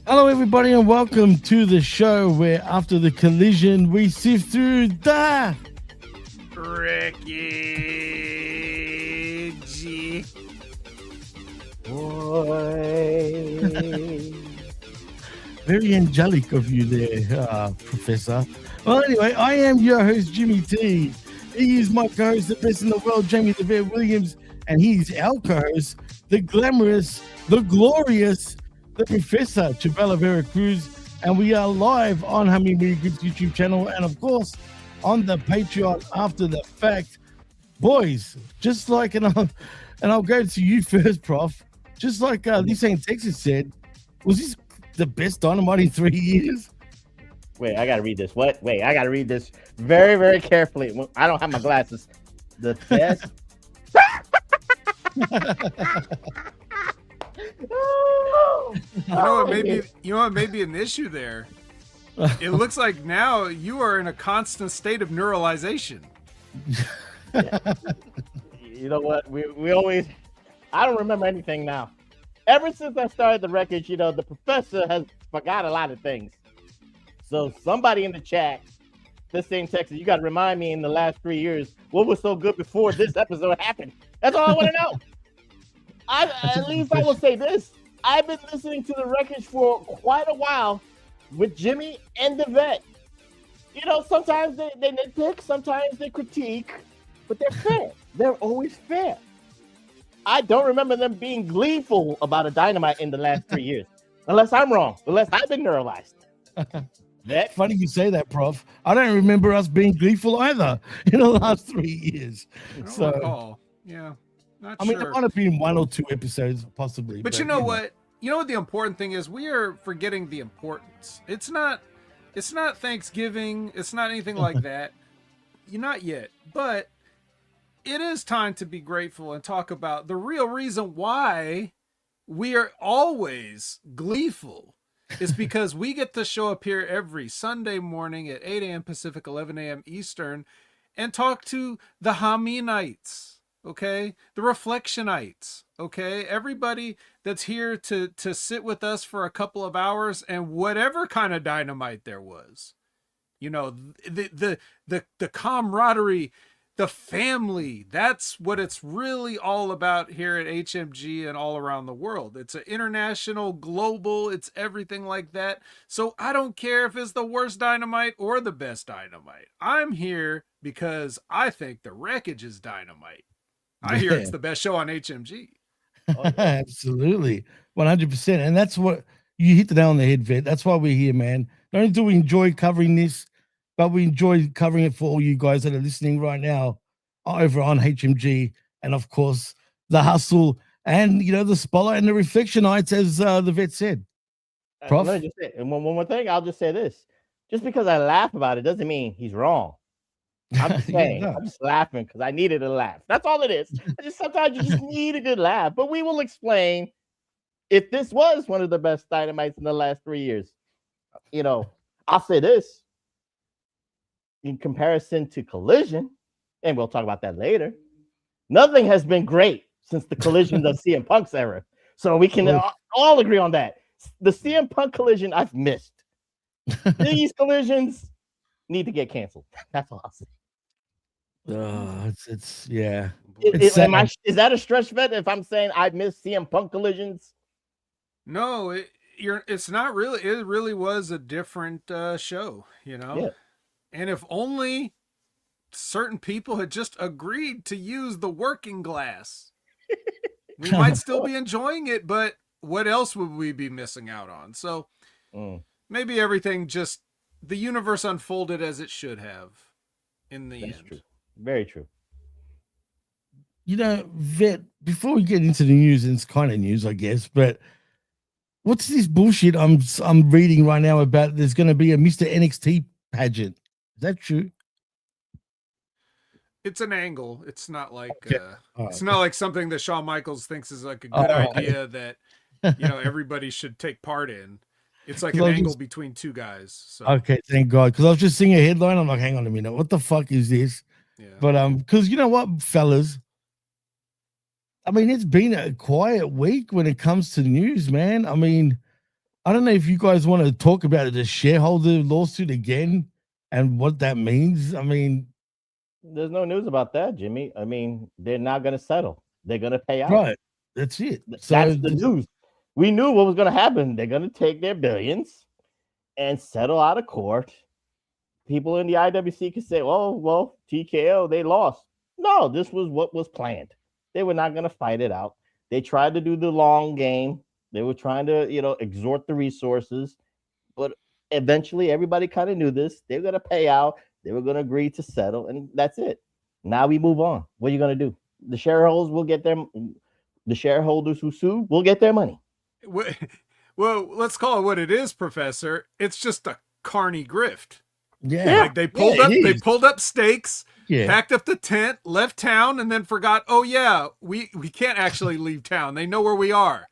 Hello, everybody, and welcome to the show where after the collision, we sift through the wreckage. Boy. Very angelic of you there, Professor. Well, anyway, I am your host, Jimmy T. He is my co-host, the best in the world, Jamie the Vera Williams, and he's our co-host, the glamorous, the glorious, the Professor, Chabelo Vera Cruz, and we are live on Hummingbird Group's YouTube channel and, of course, on the Patreon after the fact. Boys, just like, and I'll go to you first, Prof. Just like Lisa in Texas said, was this the best Dynamite in 3 years? Wait, I gotta read this. What? Wait, I gotta read this very, very carefully. I don't have my glasses. The best. You know what may be an issue there? It looks like now you are in a constant state of neuralization. Yeah. You know what? We always, I don't remember anything now. Ever since I started the wreckage, you know, the professor has forgot a lot of things. So somebody in the chat, this same Texas, you got to remind me in the last 3 years, what was so good before this episode happened? That's all I want to know. At least I will say this. I've been listening to the wreckage for quite a while with Jimmy and the vet. You know, sometimes they nitpick, sometimes they critique, but they're fair. They're always fair. I don't remember them being gleeful about a Dynamite in the last 3 years. Unless I'm wrong. Unless I've been neuralized. That's funny you say that, Prof. I don't remember us being gleeful either in the last 3 years. I don't recall. Yeah. I mean, there might have been 1 or 2 episodes, possibly. But you know what? You know what the important thing is? We are forgetting the importance. It's not Thanksgiving. It's not anything like that. You're not yet. But it is time to be grateful and talk about the real reason why we are always gleeful is because we get to show up here every Sunday morning at 8 a.m. Pacific, 11 a.m. Eastern, and talk to the Haminites. Okay, the Reflectionites, okay, everybody that's here to sit with us for a couple of hours and whatever kind of Dynamite there was, you know, the camaraderie, the family, that's what it's really all about here at HMG and all around the world. It's an international, global, it's everything like that. So I don't care if it's the worst Dynamite or the best Dynamite. I'm here because I think the wreckage is Dynamite. I hear it's the best show on HMG. Oh, yeah. Absolutely. 100%. And that's what you hit the nail on the head, Vet. That's why we're here, man. Not only do we enjoy covering this, but we enjoy covering it for all you guys that are listening right now over on HMG. And of course, the hustle and, you know, the spotlight and the Reflectionites, as the Vet said. Prof? Let me just say, and one more thing, I'll just say this. Just because I laugh about it doesn't mean he's wrong. I'm just saying, I'm just laughing because I needed a laugh. That's all it is. Sometimes you just need a good laugh. But we will explain if this was one of the best Dynamites in the last 3 years. You know, I'll say this. In comparison to Collision, and we'll talk about that later, nothing has been great since the Collision of CM Punk's era. So we can all agree on that. The CM Punk Collision I've missed. These collisions, need to get canceled. That's all I'll say. It's yeah. It's is that a stretch bet if I'm saying I miss CM Punk collisions? No, it's not really. It really was a different show, you know. Yeah. And if only certain people had just agreed to use the working glass, we might still be enjoying it. But what else would we be missing out on? So maybe everything just the universe unfolded as it should have in the end. True. Very true. You know, Vet, before we get into the news, and it's kind of news, I guess, but what's this bullshit I'm reading right now about there's going to be a Mr. NXT pageant? Is that true? It's an angle. It's not like it's not like something that Shawn Michaels thinks is like a good idea that everybody should take part in. It's like an angle between two guys. So. Okay, thank God. Because I was just seeing a headline. I'm like, hang on a minute. What the fuck is this? Yeah. But because you know what, fellas? I mean, it's been a quiet week when it comes to news, man. I mean, I don't know if you guys want to talk about the shareholder lawsuit again and what that means. I mean, there's no news about that, Jimmy. I mean, they're not going to settle. They're going to pay out. Right. That's it. So that's the news. We knew what was going to happen. They're going to take their billions and settle out of court. People in the IWC could say, oh, well, TKO, they lost. No, this was what was planned. They were not going to fight it out. They tried to do the long game. They were trying to, exhort the resources. But eventually, everybody kind of knew this. They were going to pay out. They were going to agree to settle. And that's it. Now we move on. What are you going to do? The shareholders will get them. The shareholders who sue will get their money. Well, let's call it what it is, Professor. It's just a carny grift. Yeah. Like they pulled up stakes, packed up the tent, left town, and then forgot, oh yeah, we can't actually leave town. They know where we are.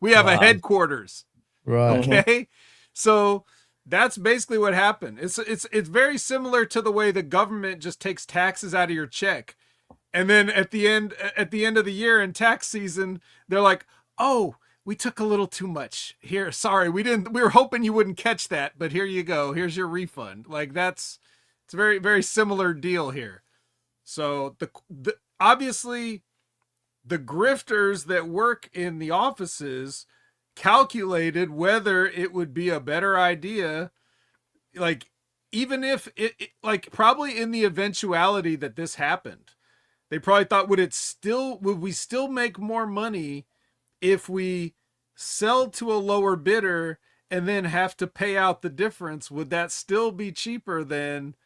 We have a headquarters. Right. Okay. So that's basically what happened. It's very similar to the way the government just takes taxes out of your check. And then at the end of the year in tax season, they're like, oh, we took a little too much here. Sorry, we were hoping you wouldn't catch that, but here you go. Here's your refund. Like it's a very, very similar deal here. So the obviously the grifters that work in the offices calculated whether it would be a better idea. Like, even if it like probably in the eventuality that this happened, they probably thought, would we still make more money if we sell to a lower bidder and then have to pay out the difference? Would that still be cheaper than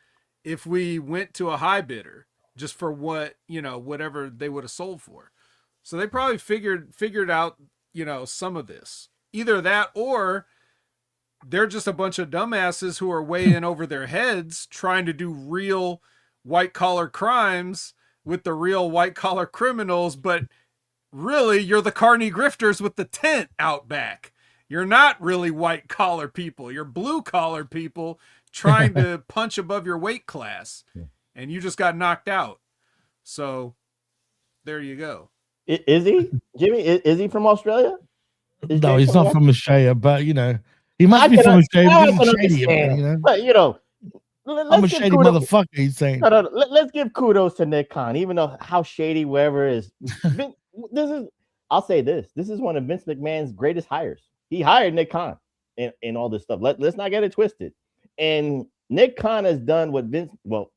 if we went to a high bidder just for whatever they would have sold for? So they probably figured out, some of this. Either that or they're just a bunch of dumbasses who are way in over their heads trying to do real white collar crimes with the real white collar criminals, but really, you're the carny grifters with the tent out back. You're not really white collar people. You're blue collar people trying to punch above your weight class, and you just got knocked out. So there you go. Is he, Jimmy? Is he from Australia? No, he's not from Australia, but he must be from Australia. But I'm a shady motherfucker. He's saying. No. Let's give kudos to Nick Khan, even though how shady wherever is. I'll say this. This is one of Vince McMahon's greatest hires. He hired Nick Khan in all this stuff. Let's not get it twisted. And Nick Khan has done what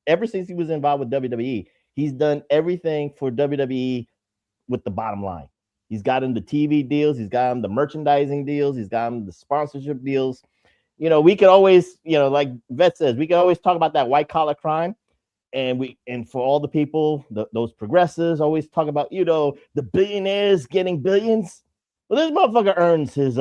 ever since he was involved with WWE, he's done everything for WWE with the bottom line. He's got him the TV deals. He's got him the merchandising deals. He's got him the sponsorship deals. We could always, like Vet says, we can always talk about that white collar crime. And for all the people, those progressives always talk about, the billionaires getting billions. Well, this motherfucker earns his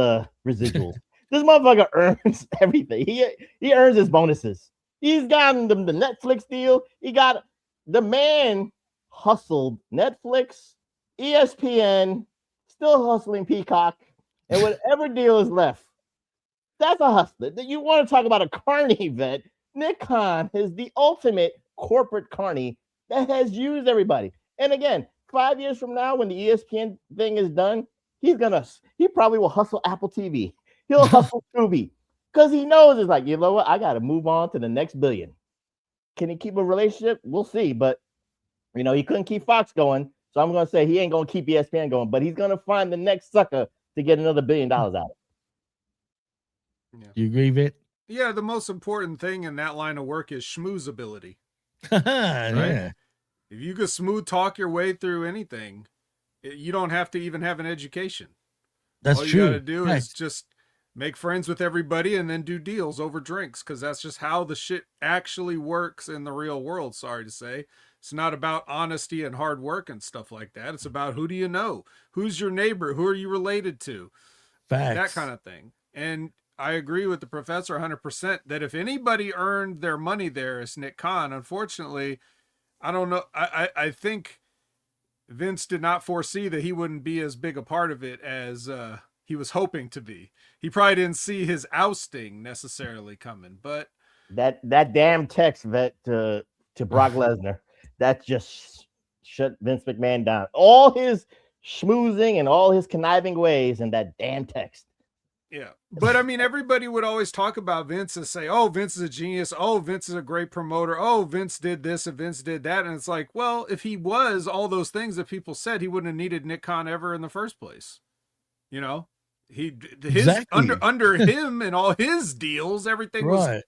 residuals. This motherfucker earns everything. He earns his bonuses. He's gotten the Netflix deal. The man hustled Netflix, ESPN, still hustling Peacock, and whatever deal is left. That's a hustler. You want to talk about a carny, Vet? Nick Khan is the ultimate corporate carny that has used everybody. And again, 5 years from now, when the ESPN thing is done, he probably will hustle Apple TV. He'll hustle Tubi Because he knows it's like, you know what? I got to move on to the next billion. Can he keep a relationship? We'll see. But, you know, he couldn't keep Fox going. So I'm going to say he ain't going to keep ESPN going. But he's going to find the next sucker to get another $1 billion out of it. Yeah. You agree with it? Yeah, the most important thing in that line of work is schmoozability. Right? Yeah. If you could smooth talk your way through anything, you don't have to even have an education. That's true. All you got to do is just make friends with everybody and then do deals over drinks, because that's just how the shit actually works in the real world, sorry to say. It's not about honesty and hard work and stuff like that. It's about who do you know? Who's your neighbor? Who are you related to? Facts. That kind of thing. And I agree with the professor 100% that if anybody earned their money there, it's Nick Khan. Unfortunately, I don't know. I think Vince did not foresee that he wouldn't be as big a part of it as he was hoping to be. He probably didn't see his ousting necessarily coming, but that damn text to Brock Lesnar, that just shut Vince McMahon down. All his schmoozing and all his conniving ways and that damn text. Yeah. But I mean, everybody would always talk about Vince and say, oh, Vince is a genius. Oh, Vince is a great promoter. Oh, Vince did this and Vince did that. And it's like, well, if he was all those things that people said, he wouldn't have needed Nick Khan ever in the first place. You know, under him and all his deals, everything was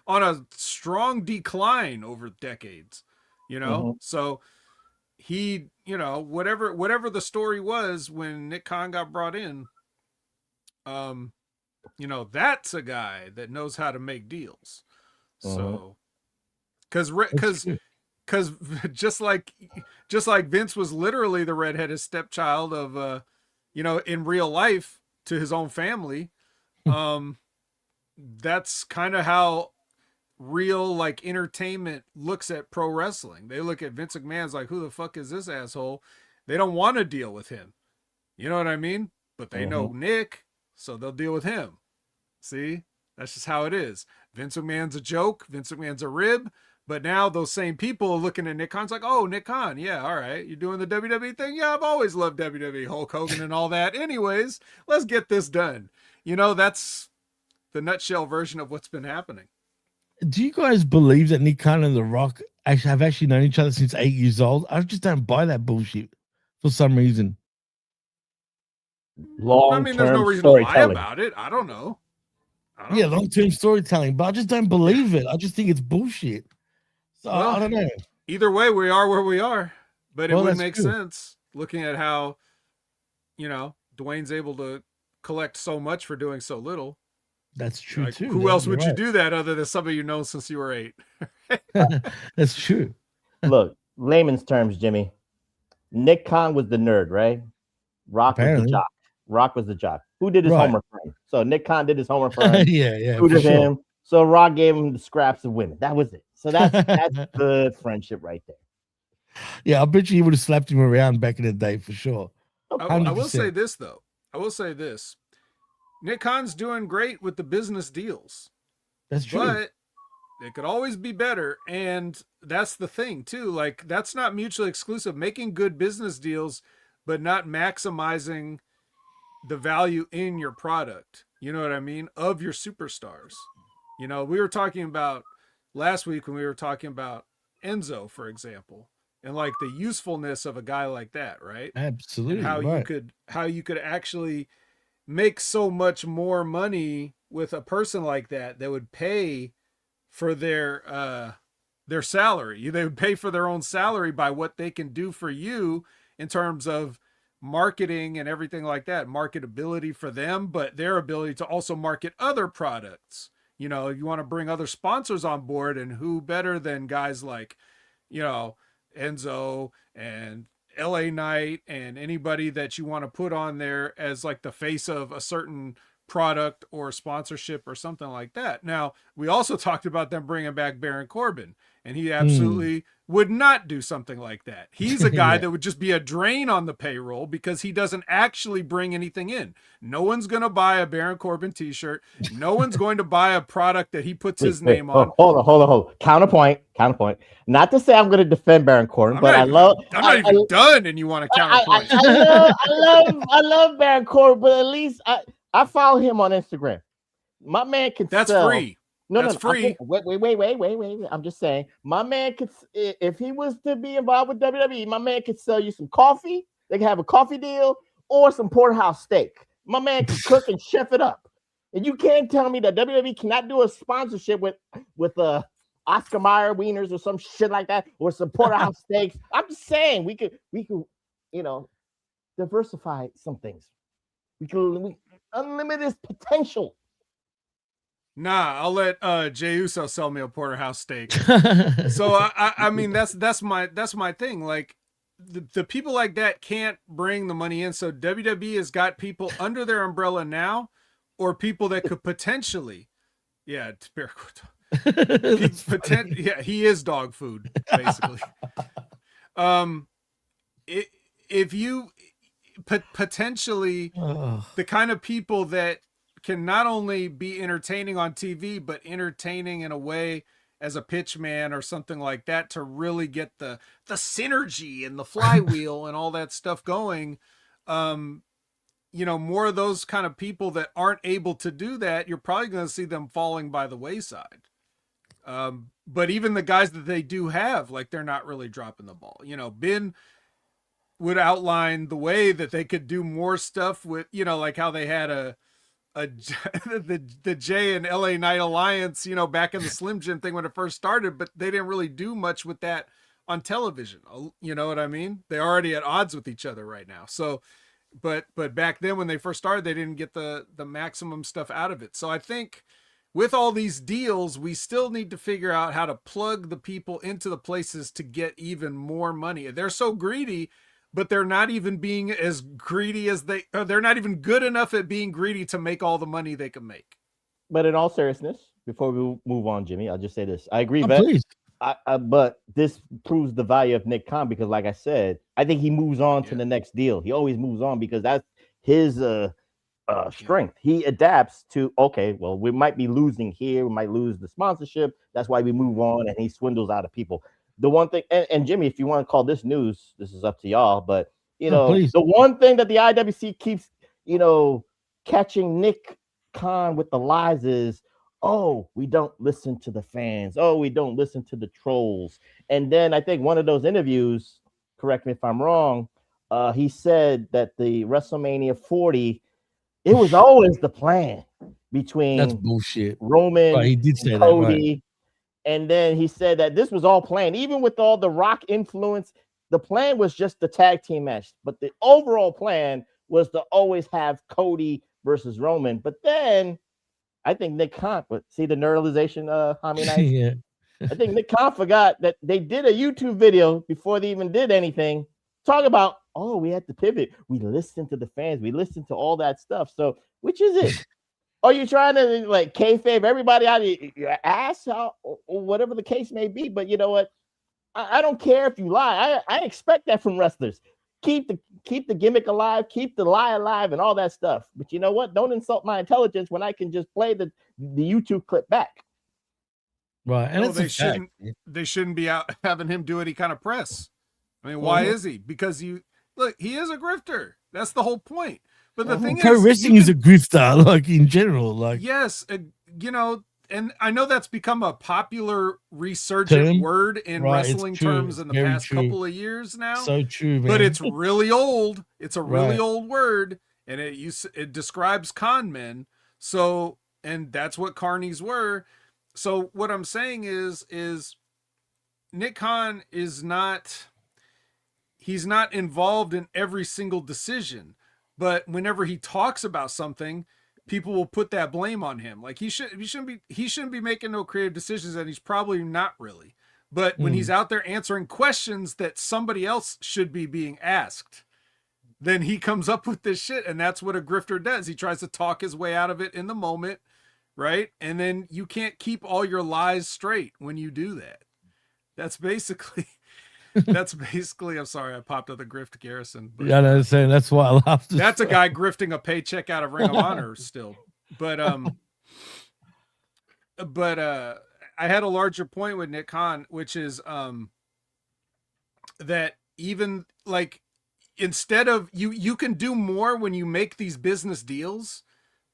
on a strong decline over decades, you know? So he, you know, whatever the story was when Nick Khan got brought in, you know, that's a guy that knows how to make deals. So, because just like Vince was literally the redheaded stepchild of, you know, in real life to his own family, that's kind of how real like entertainment looks at pro wrestling. They look at Vince McMahon's like, who the fuck is this asshole? They don't want to deal with him. You know what I mean? But they know Nick. So they'll deal with him. See, that's just how it is. Vince McMahon's a joke. Vince McMahon's a rib. But now those same people are looking at Nick Khan's like, oh, Nick Khan. Yeah, all right. You're doing the WWE thing? Yeah, I've always loved WWE, Hulk Hogan and all that. Anyways, let's get this done. You know, that's the nutshell version of what's been happening. Do you guys believe that Nick Khan and The Rock have actually known each other since 8 years old? I just don't buy that bullshit for some reason. I mean, there's no reason to lie about it. I don't know. Long-term storytelling, but I just don't believe it. I just think it's bullshit. So well, I don't know. Either way, we are where we are, but it would make sense looking at how, you know, Dwayne's able to collect so much for doing so little. That's true, like, too. Who else would you do that other than somebody you know since you were 8? That's true. Look, layman's terms, Jimmy. Nick Khan was the nerd, right? Rock was the jock. Rock was the jock. Who did his homework for him? So Nick Khan did his homework for him. Who did him? So Rock gave him the scraps of women. That was it. So that's good friendship right there. Yeah, I bet you he would have slapped him around back in the day for sure. I will say this though. I will say this. Nick Khan's doing great with the business deals. That's true. But it could always be better. And that's the thing too. Like, that's not mutually exclusive. Making good business deals, but not maximizing the value in your product, you know what I mean, of your superstars. You know, we were talking about last week when we were talking about Enzo, for example, and like the usefulness of a guy like that, right? Absolutely. And how you could actually make so much more money with a person like that would pay for their salary. They would pay for their own salary by what they can do for you in terms of marketing and everything like that, marketability for them, but their ability to also market other products. You know, you want to bring other sponsors on board, and who better than guys like, you know, Enzo and LA Knight and anybody that you want to put on there as like the face of a certain product or sponsorship or something like that. Now, we also talked about them bringing back Baron Corbin, and he absolutely would not do something like that. He's a guy that would just be a drain on the payroll because he doesn't actually bring anything in. No one's going to buy a Baron Corbin t-shirt. No one's going to buy a product that he puts his name on. Hold on. Counterpoint. Not to say I'm going to defend Baron Corbin, but I'm not even done, and you want to counterpoint. I love Baron Corbin, but at least I follow him on Instagram. My man could That's sell. free. No, That's free. Wait. I'm just saying, my man could, if he was to be involved with WWE, my man could sell you some coffee. They can have a coffee deal or some porterhouse steak. My man can cook and chef it up. And you can't tell me that WWE cannot do a sponsorship with Oscar Mayer wieners or some shit like that, or some porterhouse steaks. I'm just saying we could, diversify some things. We unlimited potential. Nah, I'll let Jey Uso sell me a porterhouse steak. So I mean that's my thing. Like the people like that can't bring the money in. So WWE has got people under their umbrella now, or people that could potentially, yeah, yeah, he is dog food basically. If you potentially the kind of people that can not only be entertaining on TV, but entertaining in a way as a pitch man or something like that to really get the synergy and the flywheel and all that stuff going. More of those kind of people that aren't able to do that, you're probably going to see them falling by the wayside. But even the guys that they do have, like, they're not really dropping the ball. Ben would outline the way that they could do more stuff with, like how they had the Jay and LA Knight Alliance, back in the Slim Jim thing when it first started, but they didn't really do much with that on television. You know what I mean? They're already at odds with each other right now. So, but back then when they first started, they didn't get the maximum stuff out of it. So I think with all these deals, we still need to figure out how to plug the people into the places to get even more money. They're so greedy, but they're not even being as greedy as they're not even good enough at being greedy to make all the money they can make. But in all seriousness, before we move on, Jimmy, I'll just say this. I agree, please. But this proves the value of Nick Khan, because like I said, I think he moves on to the next deal. He always moves on because that's his strength. He adapts to, okay, well, we might be losing here. We might lose the sponsorship. That's why we move on, and he swindles out of people. The one thing, and Jimmy, if you want to call this news, this is up to y'all. But the one thing that the IWC keeps, catching Nick Khan with the lies is, oh, we don't listen to the fans. Oh, we don't listen to the trolls. And then I think one of those interviews, correct me if I'm wrong, he said that the WrestleMania 40, it was always the plan between that's bullshit. Roman, he did say Cody. that, right. And then he said that this was all planned, even with all the Rock influence. The plan was just the tag team match, but the overall plan was to always have Cody versus Roman. But then I think Nick Khan, see the neuralization, Yeah. I think Nick Khan forgot that they did a YouTube video before they even did anything. Talk about, oh, we had to pivot. We listened to the fans. We listened to all that stuff. So which is it? Are you trying to like kayfabe everybody out of your ass, or whatever the case may be? But you know what? I don't care if you lie. I expect that from wrestlers. Keep the gimmick alive, keep the lie alive, and all that stuff. But you know what? Don't insult my intelligence when I can just play the YouTube clip back. Right, and they shouldn't be out having him do any kind of press. I mean, why is he? Because he is a grifter. That's the whole point. But the thing is, wrestling is a grifter, like in general. Like, yes, and I know that's become a popular resurgent word in wrestling terms in the past couple of years now. So true, man. But it's really old. It's a really old word, and it describes con men. So, and that's what carnies were. So what I'm saying is Nick Khan is not. He's not involved in every single decision. But whenever he talks about something, people will put that blame on him. Like he shouldn't be making no creative decisions, and he's probably not really. But when he's out there answering questions that somebody else should be being asked, then he comes up with this shit, and that's what a grifter does. He tries to talk his way out of it in the moment, right? And then you can't keep all your lies straight when you do that. That's basically. I'm sorry, I popped up the grift Garrison. But, yeah, I'm saying that's why I laughed. That's a guy grifting a paycheck out of Ring of Honor still. But I had a larger point with Nick Khan, which is that even like instead of you can do more when you make these business deals,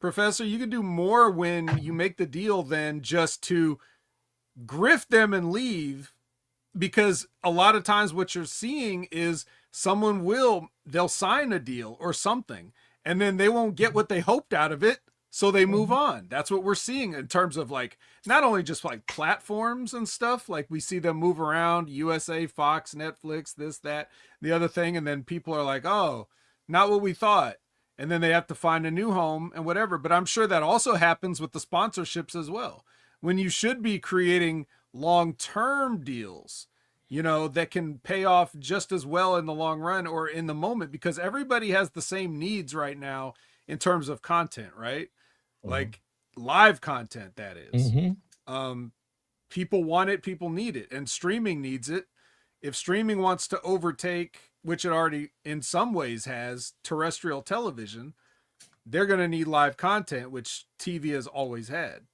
Professor, you can do more when you make the deal than just to grift them and leave, because a lot of times what you're seeing is they'll sign a deal or something, and then they won't get what they hoped out of it, so they move on. That's what we're seeing in terms of like, not only just like platforms and stuff, like we see them move around, USA, Fox, Netflix, this, that, the other thing, and then people are like, oh, not what we thought. And then they have to find a new home and whatever. But I'm sure that also happens with the sponsorships as well. When you should be creating long-term deals, that can pay off just as well in the long run or in the moment, because everybody has the same needs right now in terms of content, right? Mm-hmm. Like live content, that is. Mm-hmm. People want it, people need it, and streaming needs it. If streaming wants to overtake, which it already in some ways has, terrestrial television, they're going to need live content, which TV has always had.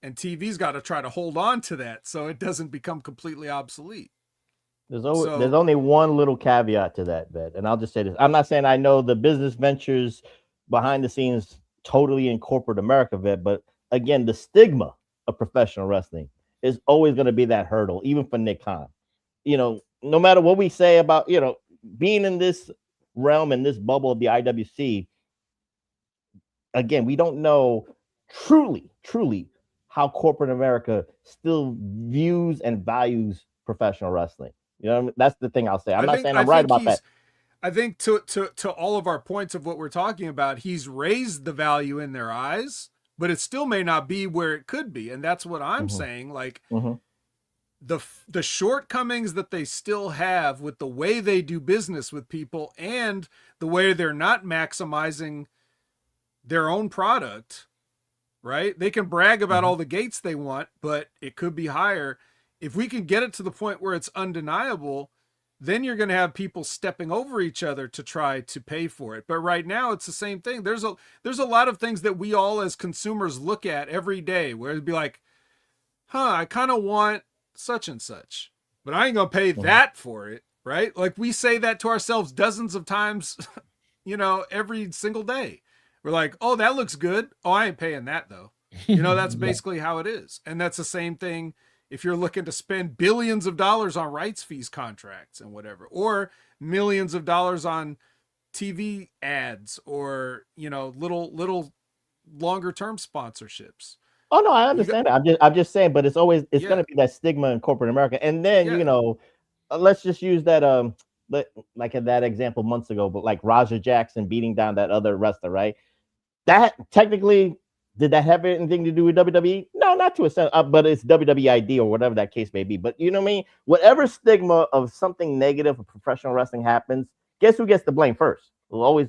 And TV's got to try to hold on to that so it doesn't become completely obsolete. There's only one little caveat to that, Bet, and I'll just say this. I'm not saying I know the business ventures behind the scenes totally in corporate America, Bet, but again, the stigma of professional wrestling is always going to be that hurdle, even for Nick Khan. No matter what we say about, being in this realm and this bubble of the IWC, again, we don't know truly how corporate America still views and values professional wrestling. That's the thing I'll say. I'm not saying I'm right about that. I think to all of our points of what we're talking about, he's raised the value in their eyes, but it still may not be where it could be. And that's what I'm saying. Like, the shortcomings that they still have with the way they do business with people and the way they're not maximizing their own product, right? They can brag about all the gates they want, but it could be higher. If we can get it to the point where it's undeniable, then you're going to have people stepping over each other to try to pay for it. But right now it's the same thing. There's a lot of things that we all as consumers look at every day where it'd be like, I kind of want such and such, but I ain't gonna pay that for it, right? Like we say that to ourselves dozens of times, every single day. We're like, oh, that looks good. Oh, I ain't paying that though. That's basically how it is. And that's the same thing if you're looking to spend billions of dollars on rights fees contracts and whatever, or millions of dollars on TV ads or, little longer term sponsorships. Oh no, I understand that. I'm just saying, but it's going to be that stigma in corporate America. And then let's just use that like in that example months ago, but like Raja Jackson beating down that other wrestler, right? That technically, did that have anything to do with WWE? No, not to a sense, but it's WWID or whatever that case may be. But you know what I mean? Whatever stigma of something negative of professional wrestling happens, guess who gets the blame first? We'll always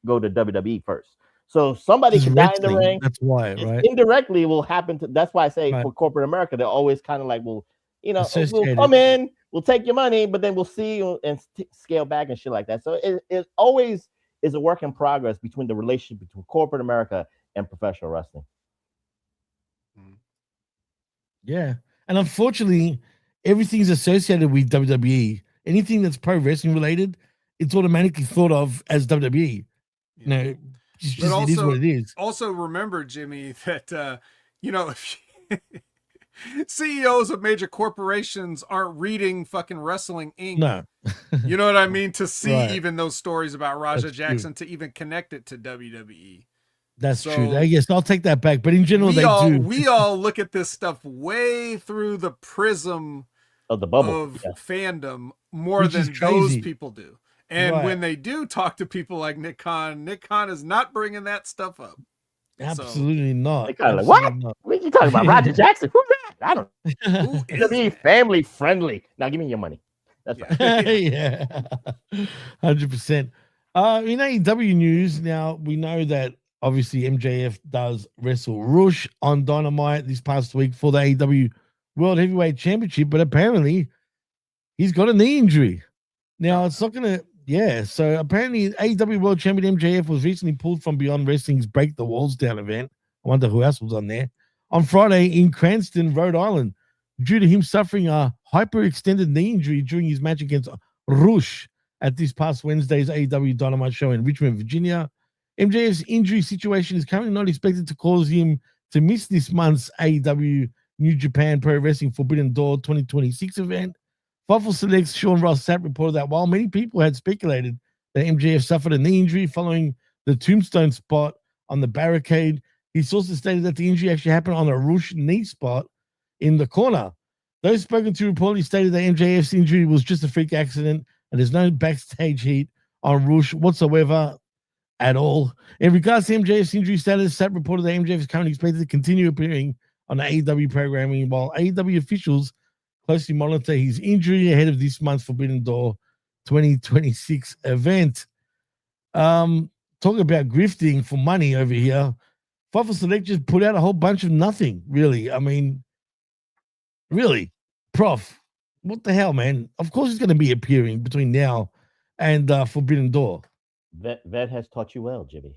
go to WWE first. So somebody can die in the ring. That's why, right? Indirectly will happen to. That's why I say for corporate America, they're always kind of like, well, we'll come in, we'll take your money, but then we'll see you and scale back and shit like that. So it always is a work in progress between the relationship between corporate America and professional wrestling. Yeah, and unfortunately, everything's associated with WWE. Anything that's pro wrestling related, it's automatically thought of as WWE. Yeah. It is what it is. Also, remember, Jimmy, that CEOs of major corporations aren't reading fucking Wrestling Inc. No, you know what I mean? To see right. even those stories about Raja That's Jackson, true. to even connect it to WWE. That's true. I guess I'll take that back. But in general, we all look at this stuff way through the prism of the bubble of fandom more than those people do. And when they do talk to people like Nick Khan is not bringing that stuff up. Absolutely not. They kind of like, what? What are you talking about? Roger Jackson? Who's that? I don't know. It's be family friendly. Now give me your money. That's right. Yeah. 100%. In AEW news, now we know that obviously MJF does wrestle Rush on Dynamite this past week for the AEW World Heavyweight Championship, but apparently he's got a knee injury. Now it's not going to. Yeah, so apparently AEW World Champion MJF was recently pulled from Beyond Wrestling's Break the Walls Down event. I wonder who else was on there. On Friday in Cranston, Rhode Island, due to him suffering a hyperextended knee injury during his match against Rush at this past Wednesday's AEW Dynamite show in Richmond, Virginia. MJF's injury situation is currently not expected to cause him to miss this month's AEW New Japan Pro Wrestling Forbidden Door 2026 event. Fightful Select's Sean Ross Sapp reported that while many people had speculated that MJF suffered a knee injury following the tombstone spot on the barricade, his sources stated that the injury actually happened on a Rush knee spot in the corner. Those spoken to reportedly stated that MJF's injury was just a freak accident and there's no backstage heat on Rush whatsoever at all. In regards to MJF's injury status, Sapp reported that MJF is currently expected to continue appearing on the AEW programming, while AEW officials closely monitor his injury ahead of this month's Forbidden Door 2026 event. Talking about grifting for money over here, Fightful Select just put out a whole bunch of nothing, really. I mean, really, Prof, what the hell, man? Of course he's going to be appearing between now and Forbidden Door. Vet has taught you well, Jimmy.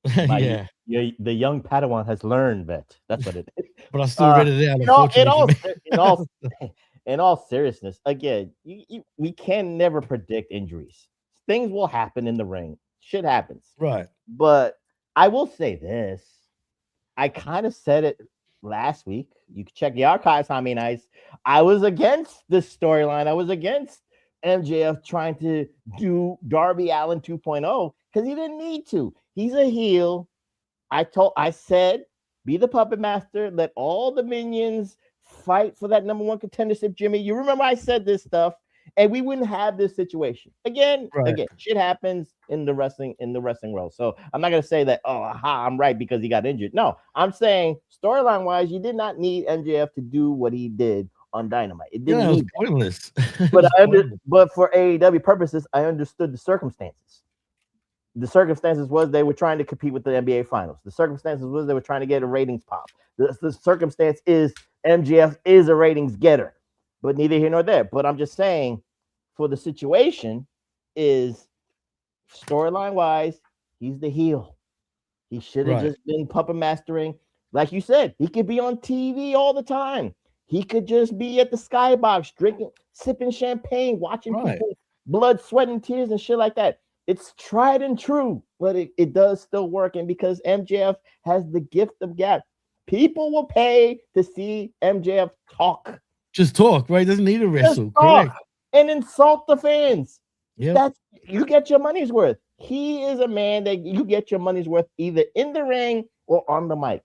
Yeah. The young Padawan has learned, Vet. That's what it is. But I still read it out. In all seriousness, again, we can never predict injuries. Things will happen in the ring. Shit happens. Right. But I will say this. I kind of said it last week. You can check the archives, how many nights. I was against this storyline. I was against MJF trying to do Darby Allin 2.0 because he didn't need to. He's a heel. I said, be the puppet master. Let all the minions fight for that number one contendership, Jimmy. You remember I said this stuff, and we wouldn't have this situation. Again, shit happens in the wrestling world. So I'm not gonna say that, I'm right because he got injured. No, I'm saying storyline wise, you did not need MJF to do what he did on Dynamite. It didn't need pointless. But for AEW purposes, I understood the circumstances. The circumstances was they were trying to compete with the NBA Finals. The circumstances was they were trying to get a ratings pop. The circumstance is MJF is a ratings getter, but neither here nor there. But I'm just saying, for the situation, is storyline wise, he's the heel. He should have just been puppet mastering, like you said. He could be on TV all the time. He could just be at the skybox drinking, sipping champagne, watching people blood, sweat, and tears and shit like that. It's tried and true, but it does still work. And because MJF has the gift of gab, people will pay to see MJF talk. Just talk, right? Doesn't need to wrestle. Correct. And insult the fans. Yeah. You get your money's worth. He is a man that you get your money's worth either in the ring or on the mic.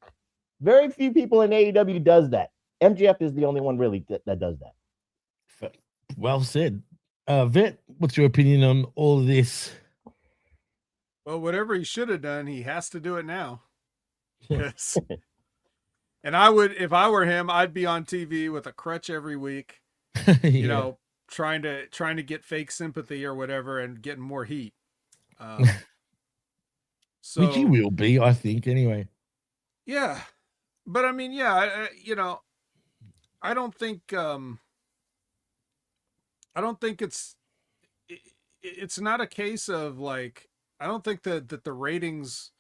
Very few people in AEW does that. MJF is the only one really that does that. Well said. Vet, what's your opinion on all of this? Well, whatever he should have done, he has to do it now. Yes. And I would, if I were him, I'd be on TV with a crutch every week, you know, trying to get fake sympathy or whatever and getting more heat. So Which he will be, I think, anyway. Yeah. But I mean, yeah, I don't think it's not a case of like, I don't think that the ratings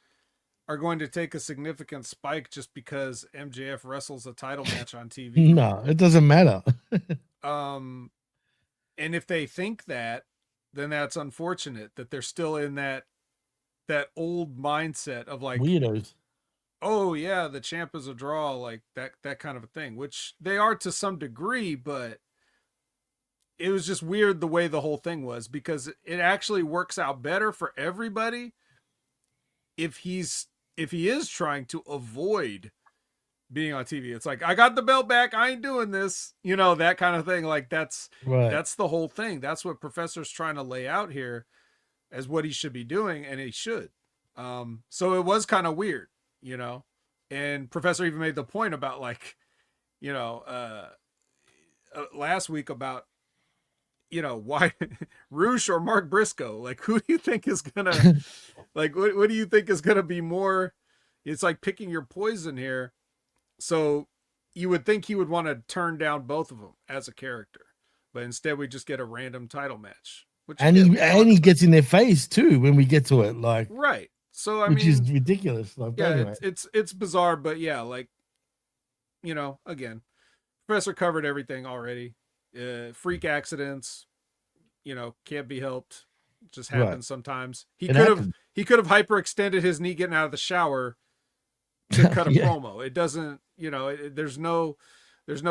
are going to take a significant spike just because MJF wrestles a title match on TV. No, it doesn't matter. And if they think that, then that's unfortunate that they're still in that old mindset of like weirdos. Oh yeah, the champ is a draw, like that kind of a thing, which they are to some degree, but it was just weird the way the whole thing was, because it actually works out better for everybody if he is trying to avoid being on TV. It's like, I got the belt back, I ain't doing this, that kind of thing. Like that's the whole thing. That's what Professor's trying to lay out here as what he should be doing, and he should. So it was kind of weird, and Professor even made the point about like, last week about, why Roosh or Mark Briscoe, like, who do you think is gonna like, what do you think is gonna be more? It's like picking your poison here. So you would think he would want to turn down both of them as a character, but instead we just get a random title match, he gets in their face too when we get to it, like right. So I which mean, is ridiculous. Like, yeah, anyway. it's bizarre, but yeah, like, again, Professor covered everything already. Freak accidents, can't be helped. Just happens sometimes. He It could happens. have hyperextended his knee getting out of the shower to cut a promo. It doesn't, there's no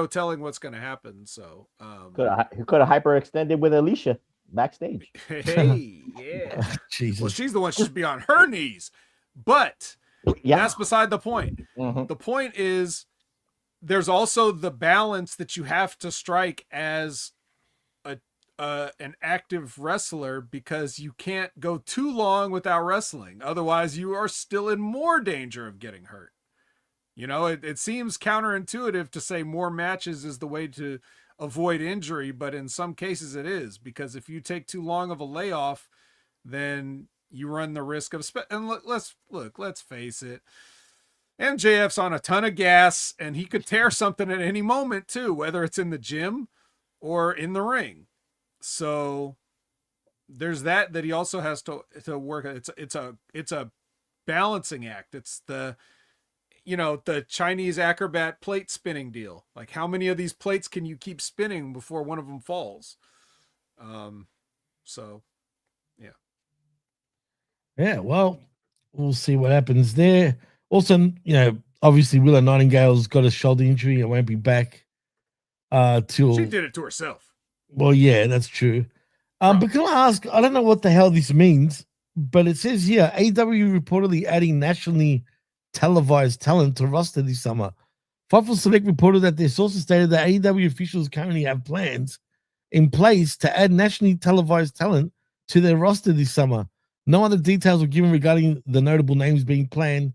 telling what's going to happen. So he could have hyperextended with Alicia backstage. Hey, yeah. Jesus. Well, she's the one should be on her knees. But that's beside the point. Mm-hmm. The point is there's also the balance that you have to strike as an active wrestler, because you can't go too long without wrestling. Otherwise, you are still in more danger of getting hurt. It seems counterintuitive to say more matches is the way to avoid injury, but in some cases it is, because if you take too long of a layoff, then you run the risk of and let's face it, MJF's on a ton of gas and he could tear something at any moment too, whether it's in the gym or in the ring. So there's that he also has to work. It's a balancing act. It's the Chinese acrobat plate spinning deal. Like, how many of these plates can you keep spinning before one of them falls? So yeah. Yeah, well, we'll see what happens there. Also, obviously Willow Nightingale's got a shoulder injury and won't be back till... She did it to herself. Well, yeah, that's true. But can I ask, I don't know what the hell this means, but it says here, AEW reportedly adding nationally televised talent to roster this summer. Fightful Select reported that their sources stated that AEW officials currently have plans in place to add nationally televised talent to their roster this summer. No other details were given regarding the notable names being planned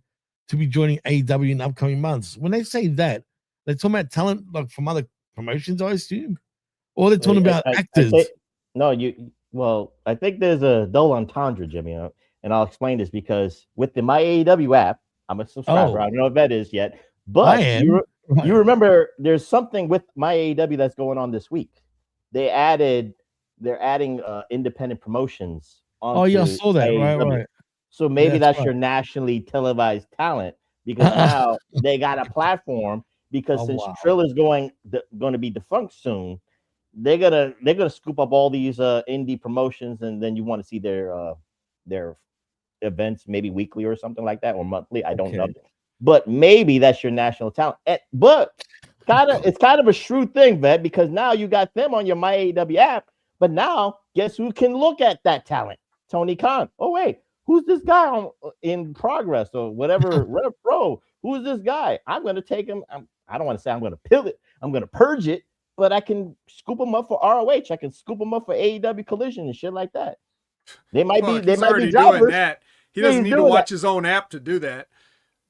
to be joining AEW in upcoming months. When they say that, they're talking about talent like from other promotions, I assume? Or they're talking about actors? I think there's a double entendre, Jimmy, and I'll explain this because with the My AEW app, I'm a subscriber. I don't know if that is yet, but you remember there's something with My AEW that's going on this week. They're adding independent promotions. I saw that. AEW. Right. So maybe that's your nationally televised talent, because now they got a platform. Because since Trilla's going to be defunct soon, they're gonna scoop up all these indie promotions, and then you want to see their events maybe weekly or something like that, or monthly. I don't know, but maybe that's your national talent. But it's kind of a shrewd thing, Vet, because now you got them on your My AEW app. But now, guess who can look at that talent? Tony Khan. Oh wait, who's this guy in Progress or whatever? Rev Pro. Who's this guy? I'm gonna take him. I don't want to say I'm going to pill it. I'm going to purge it, but I can scoop them up for ROH. I can scoop them up for AEW Collision and shit like that. They might be doing that. He doesn't need to watch his own app to do that.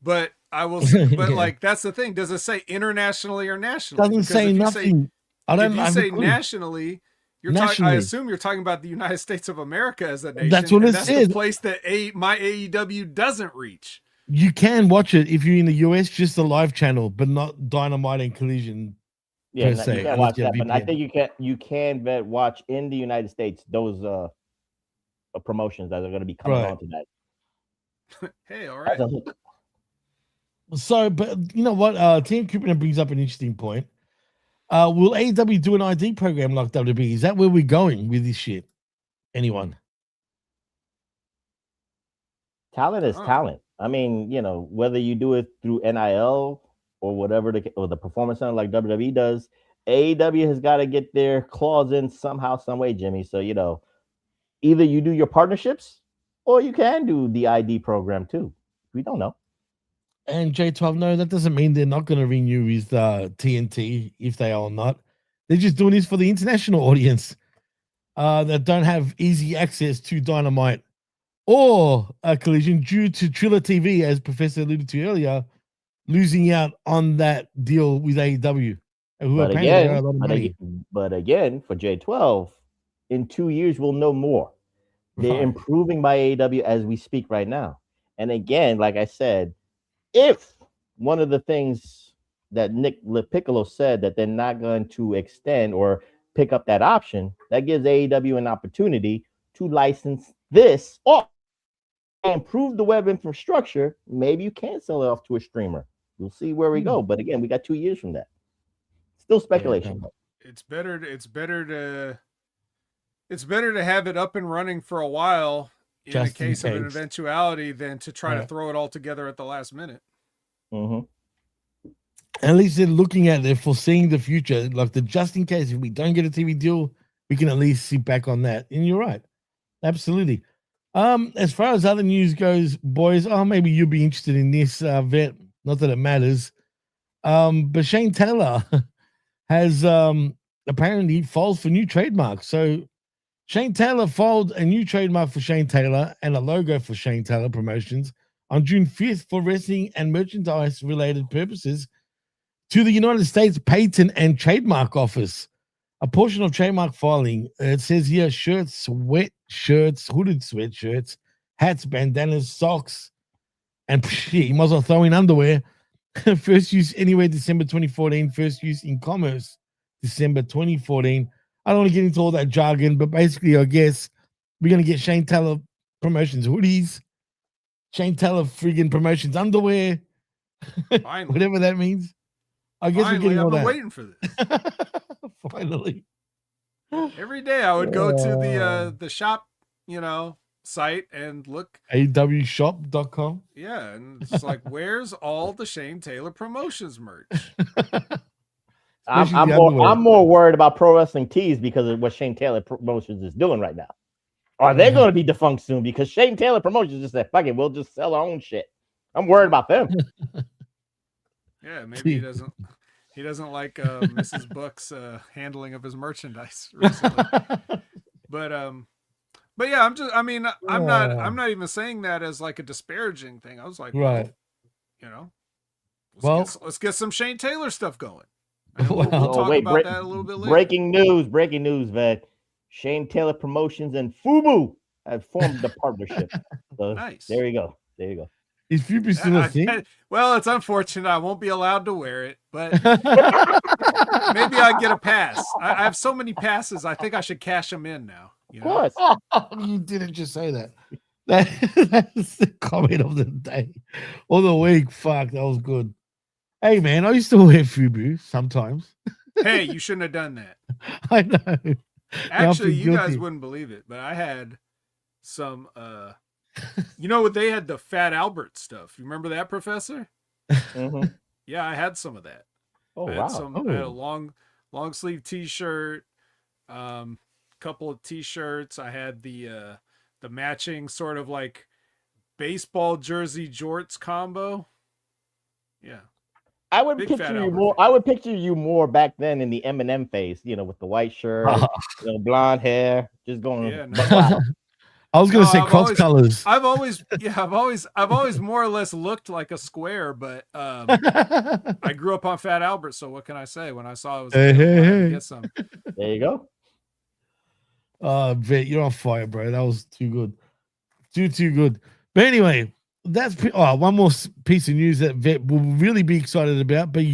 But I will. But like, that's the thing. Does it say internationally or nationally? Doesn't say nothing. If you say nationally, I assume you're talking about the United States of America as a nation. That's what it says. That's the place that My AEW doesn't reach. You can watch it if you're in the US, just the live channel, but not Dynamite and Collision. Yeah, you can't watch that, but I think you can watch in the United States those promotions that are going to be coming on to that. Hey, all right. So, but you know what? Team Cooper brings up an interesting point. Will AEW do an ID program like WWE? Is that where we're going with this shit? Anyone? Talent is talent. I mean, whether you do it through NIL or whatever, or the performance center like WWE does, AEW has got to get their claws in somehow, some way, Jimmy. So, either you do your partnerships or you can do the ID program too. We don't know. And J12, no, that doesn't mean they're not going to renew with TNT if they are or not. They're just doing this for the international audience that don't have easy access to Dynamite or a Collision due to Triller TV, as Professor alluded to earlier, losing out on that deal with AEW. But again, for J12, in 2 years, we'll know more. They're improving by AEW as we speak right now. And again, like I said, if one of the things that Nick LaPiccolo said that they're not going to extend or pick up that option, that gives AEW an opportunity to license this off. Improve the web infrastructure, maybe you can sell it off to a streamer. We'll see where we go. But again, we got 2 years from that. Still speculation. It's better to It's better to have it up and running for a while in Just the case in of an case. eventuality than to try to Right. throw it all together at the last minute. Mm-hmm. At least they're looking at it, foreseeing the future. Like the just in case if we don't get a TV deal, we can at least sit back on that. And you're right. Absolutely. As far as other news goes, boys, maybe you'll be interested in this, Vet. Not that it matters. But Shane Taylor has apparently filed for new trademark. So Shane Taylor filed a new trademark for Shane Taylor and a logo for Shane Taylor Promotions on June 5th for wrestling and merchandise related purposes to the United States Patent and Trademark Office. A portion of trademark filing, it says here shirts, sweatshirts, hooded sweatshirts, hats, bandanas, socks, and you might as well throw in underwear. First use anywhere December 2014, first use in commerce December 2014. I don't want to get into all that jargon, but basically, I guess we're going to get Shane Taylor Promotions hoodies, Shane Taylor friggin' Promotions underwear, whatever that means. I guess we're getting all I've been that. waiting for this. Finally. Every day I would go to the shop, site and look. AEWshop.com. Yeah, and it's like, where's all the Shane Taylor Promotions merch? I'm more worried about Pro Wrestling Tees because of what Shane Taylor Promotions is doing right now. Are they going to be defunct soon? Because Shane Taylor Promotions just said, "Fuck it, we'll just sell our own shit." I'm worried about them. Yeah, maybe he doesn't like Mrs. Buck's handling of his merchandise recently. But yeah, I'm not even saying that as like a disparaging thing. I was like, right. Let's get some Shane Taylor stuff going. We'll talk about that a little bit later. Breaking news, Vet. Shane Taylor Promotions and FUBU have formed the partnership. So nice. There you go. Is FUBU still a thing? Well, it's unfortunate I won't be allowed to wear it, but maybe I get a pass. I have so many passes. I think I should cash them in now. Of course. You didn't just say that. That's the comment of the day or the week. Fuck, that was good. Hey, man, I used to wear FUBU sometimes. Hey, you shouldn't have done that. I know. Actually, you guys wouldn't believe it, but I had some, they had the Fat Albert stuff. You remember that, Professor? Mm-hmm. Yeah, I had some of that. Oh, I had a long sleeve T-shirt, couple of T-shirts. I had the matching sort of like baseball jersey jorts combo. Yeah. I would picture you more back then in the Eminem phase, with the white shirt, blonde hair, just going. Yeah, wow. I was going to say cross colors. I've always more or less looked like a square, but I grew up on Fat Albert, so what can I say? When I saw it was to get some. There you go. Vet, you're on fire, bro. That was too good. Too good. But anyway, that's one more piece of news that Vet will really be excited about. But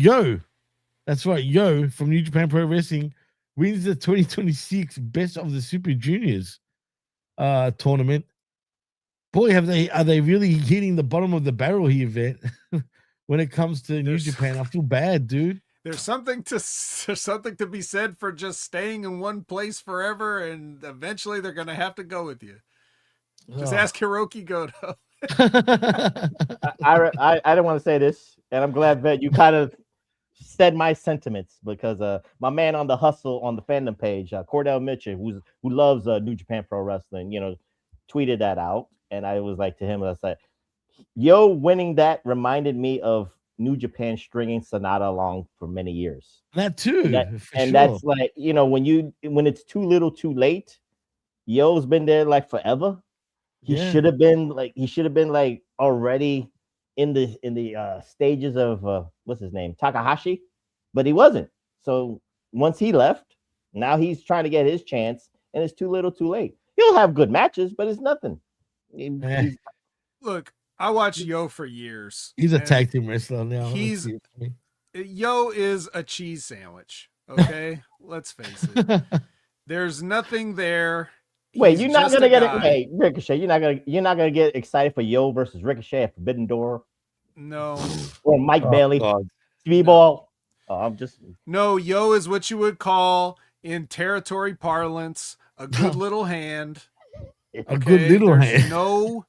that's right, from New Japan Pro Wrestling wins the 2026 Best of the Super Juniors tournament. Boy, are they really hitting the bottom of the barrel here, Vet? When it comes to New Japan, I feel bad, dude. There's something to be said for just staying in one place forever, and eventually they're gonna have to go with you. Just ask Hiroki Goto. I didn't want to say this, and I'm glad that you kind of said my sentiments because my man on the Hustle on the fandom page, Cordell Mitchell, who loves New Japan Pro Wrestling, tweeted that out, and I was like to him, I was like, winning that reminded me of New Japan stringing Sonata along for many years. That too, that's like when it's too little, too late. Yo's been there like forever. He should have been like already in the stages of what's his name, Takahashi, but he wasn't. So once he left, now he's trying to get his chance, and it's too little, too late. He'll have good matches, but it's nothing. Look, I watched Yo for years. He's a tag team wrestler now. Yo is a cheese sandwich. Okay, let's face it. There's nothing there. Wait, you're not gonna get it. Hey, Ricochet, you're not gonna get excited for Yo versus Ricochet at Forbidden Door. No. Or Mike Bailey, Speedball. I'm just no. Yo is what you would call in territory parlance a good little hand. A good little There's hand. no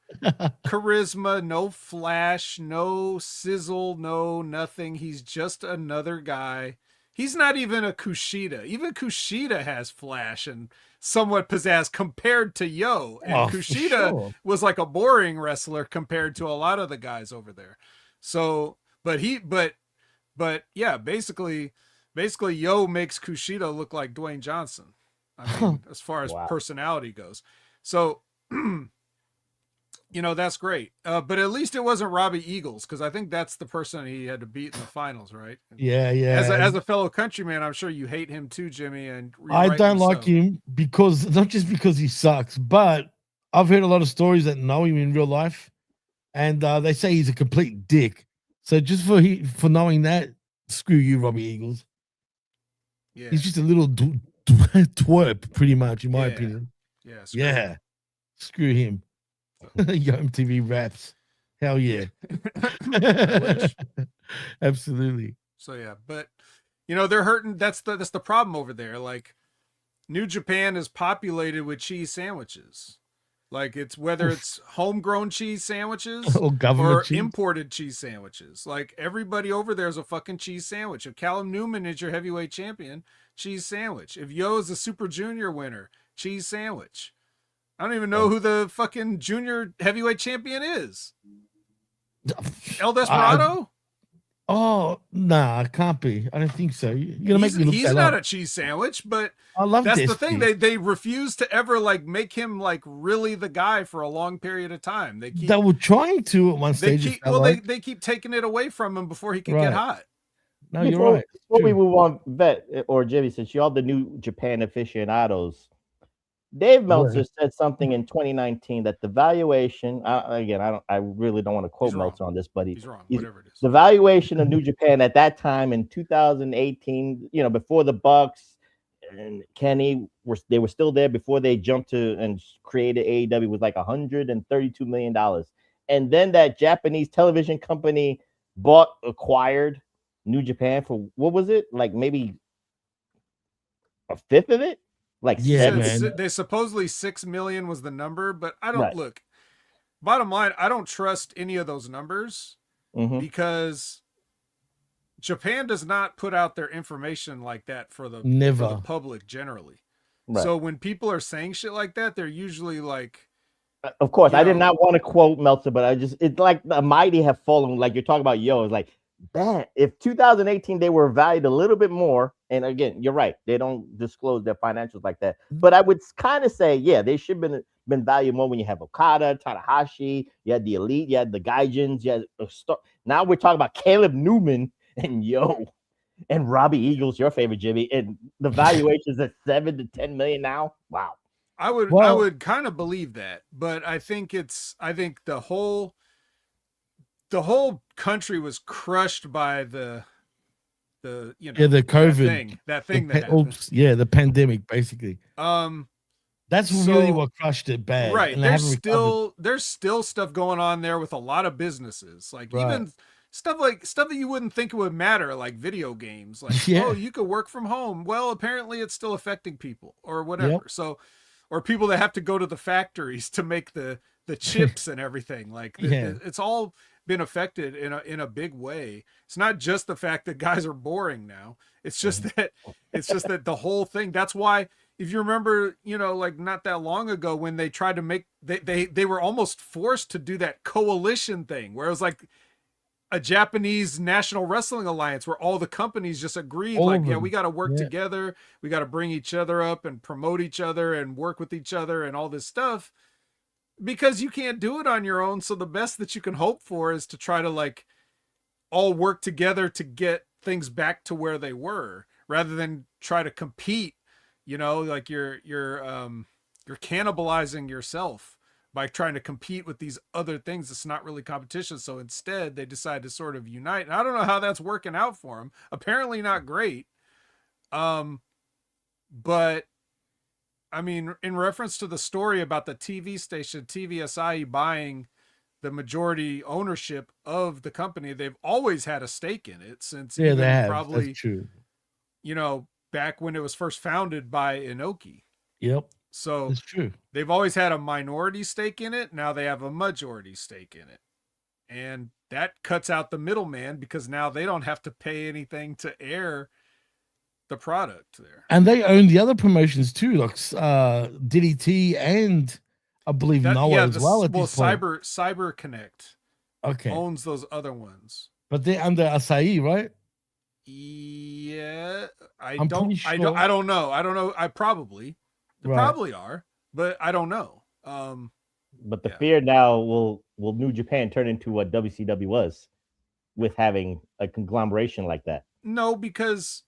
charisma, no flash, no sizzle, no nothing. He's just another guy. He's not even a Kushida. Even Kushida has flash and somewhat pizzazz compared to Yo. And Kushida was like a boring wrestler compared to a lot of the guys over there. So, but yeah, basically Yo makes Kushida look like Dwayne Johnson. I mean, as far as personality goes. So, that's great. But at least it wasn't Robbie Eagles, because I think that's the person he had to beat in the finals, right? Yeah. As a fellow countryman, I'm sure you hate him too, Jimmy. And I don't like him because not just because he sucks, but I've heard a lot of stories that know him in real life, and they say he's a complete dick. So just for knowing that, screw you, Robbie Eagles. Yeah, he's just a little twerp, pretty much, in my opinion. Yeah. Screw him. Yo MTV raps. Hell yeah. Absolutely. So yeah, but they're hurting. That's the problem over there. Like, New Japan is populated with cheese sandwiches. Like, it's whether it's homegrown cheese sandwiches or cheese. Imported cheese sandwiches. Like, everybody over there is a fucking cheese sandwich. If Callum Newman is your heavyweight champion, cheese sandwich. If Yo is the Super Junior winner, cheese sandwich. I don't even know who the fucking junior heavyweight champion is. El Desperado? Nah, it can't be. I don't think so. You're gonna make me look He's not a cheese sandwich, but I love that's this the thing. They refuse to ever make him really the guy for a long period of time. They were trying to at one stage. They keep taking it away from him before he can get hot. No, you're right. Before we move on, Vet or Jimmy, since you're the New Japan aficionados, Dave Meltzer said something in 2019 that the valuation, I really don't want to quote Meltzer on this, but he's wrong. Whatever it is. The valuation of New Japan at that time in 2018, before the Bucks and Kenny they were still there before they jumped to and created AEW, was like $132 million. And then that Japanese television company acquired New Japan for, what was it? Like maybe a fifth of it? They supposedly 6 million was the number, but I don't look. Bottom line, I don't trust any of those numbers because Japan does not put out their information like that for the public generally. Right. So when people are saying shit like that, they're usually like, of course, I did not want to quote Meltzer, but it's like the mighty have fallen. Like you're talking about, it's like that. If 2018 they were valued a little bit more. And again, you're right. They don't disclose their financials like that. But I would kind of say, they should have been valued more when you have Okada, Tanahashi, you had the Elite, you had the Gaijins, you had now we're talking about Caleb Newman and Yo and Robbie Eagles, your favorite, Jimmy. And the valuation is at 7 to 10 million now. Wow. I would kind of believe that, but I think the whole country was crushed by the COVID that happened. The pandemic basically. That's really what crushed it bad. Right. There's still stuff going on there with a lot of businesses. Even stuff that you wouldn't think would matter, like video games. Like, you could work from home. Well, apparently it's still affecting people or whatever. Yep. So, or people that have to go to the factories to make the chips and everything. Like it's all been affected in a big way. It's not just the fact that guys are boring now. It's just that the whole thing. That's why, if you remember, not that long ago when they tried to make they were almost forced to do that coalition thing where it was like a Japanese National Wrestling Alliance where all the companies just agreed, we got to work together. We got to bring each other up and promote each other and work with each other and all this stuff. Because you can't do it on your own. So the best that you can hope for is to try to all work together to get things back to where they were, rather than try to compete, you're cannibalizing yourself by trying to compete with these other things. It's not really competition. So instead they decide to sort of unite. And I don't know how that's working out for them. Apparently not great. But I mean, in reference to the story about the TV station, TVSI buying the majority ownership of the company, they've always had a stake in it since they have. Probably, that's true. Back when it was first founded by Inoki. Yep. So That's true. they've always had a minority stake in it. Now they have a majority stake in it. And that cuts out the middleman because now they don't have to pay anything to air the product there. And they own the other promotions too, like DDT and I believe Noah as well. Cyber Connect owns those other ones. But they're under Asahi, right? Yeah, I I'm don't know. They probably are, but I don't know. But the fear now will New Japan turn into what WCW was with having a conglomeration like that? No, because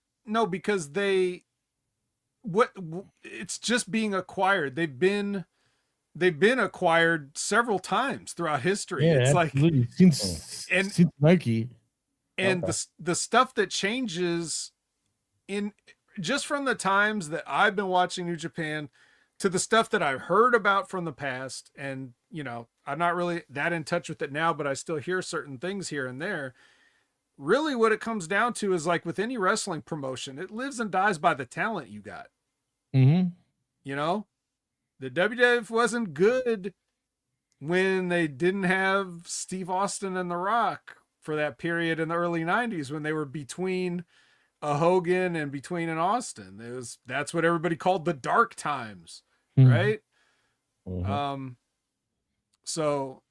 it's just being acquired. They've been acquired several times throughout history. Yeah, it's absolutely. like since Nike. And the stuff that changes in just from the times that I've been watching New Japan to the stuff that I've heard about from the past. And, I'm not really that in touch with it now, but I still hear certain things here and there. Really what it comes down to is like with any wrestling promotion, it lives and dies by the talent you got. Mm-hmm. The WWF wasn't good when they didn't have Steve Austin and The Rock for that period in the early 90s when they were between a Hogan and between an Austin. That's what everybody called the dark times, right? Mm-hmm. So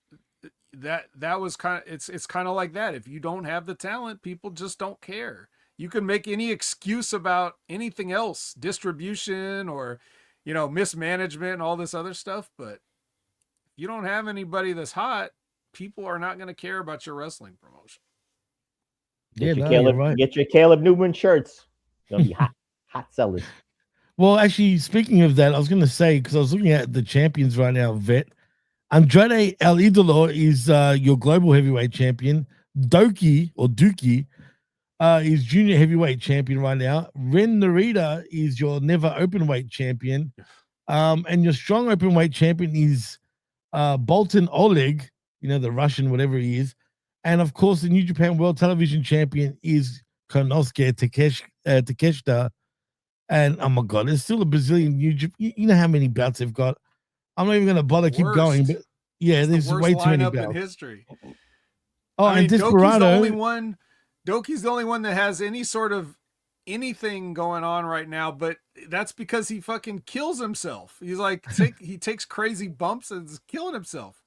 that was it's kind of like that. If you don't have the talent, people just don't care. You can make any excuse about anything else, distribution or mismanagement and all this other stuff, but if you don't have anybody that's hot, people are not going to care about your wrestling promotion. Get your Caleb Newman shirts. They'll be hot sellers. Well, actually, speaking of that, I was going to say, because I was looking at the champions right now, Vet. Andrade El Idolo is your global heavyweight champion. Dookie is junior heavyweight champion right now. Ren Narita is your never openweight champion. And your strong openweight champion is Bolton Oleg, the Russian, whatever he is. And of course, the New Japan World Television Champion is Konosuke Takeshita. And oh my God, there's still a Brazilian New Japan. You know how many bouts they've got. I'm not even going to bother keep going. But yeah, there's way too many bouts in history. Oh, and Desperado. Doki's the only one that has any sort of anything going on right now, but that's because he fucking kills himself. He's like, he takes crazy bumps and is killing himself.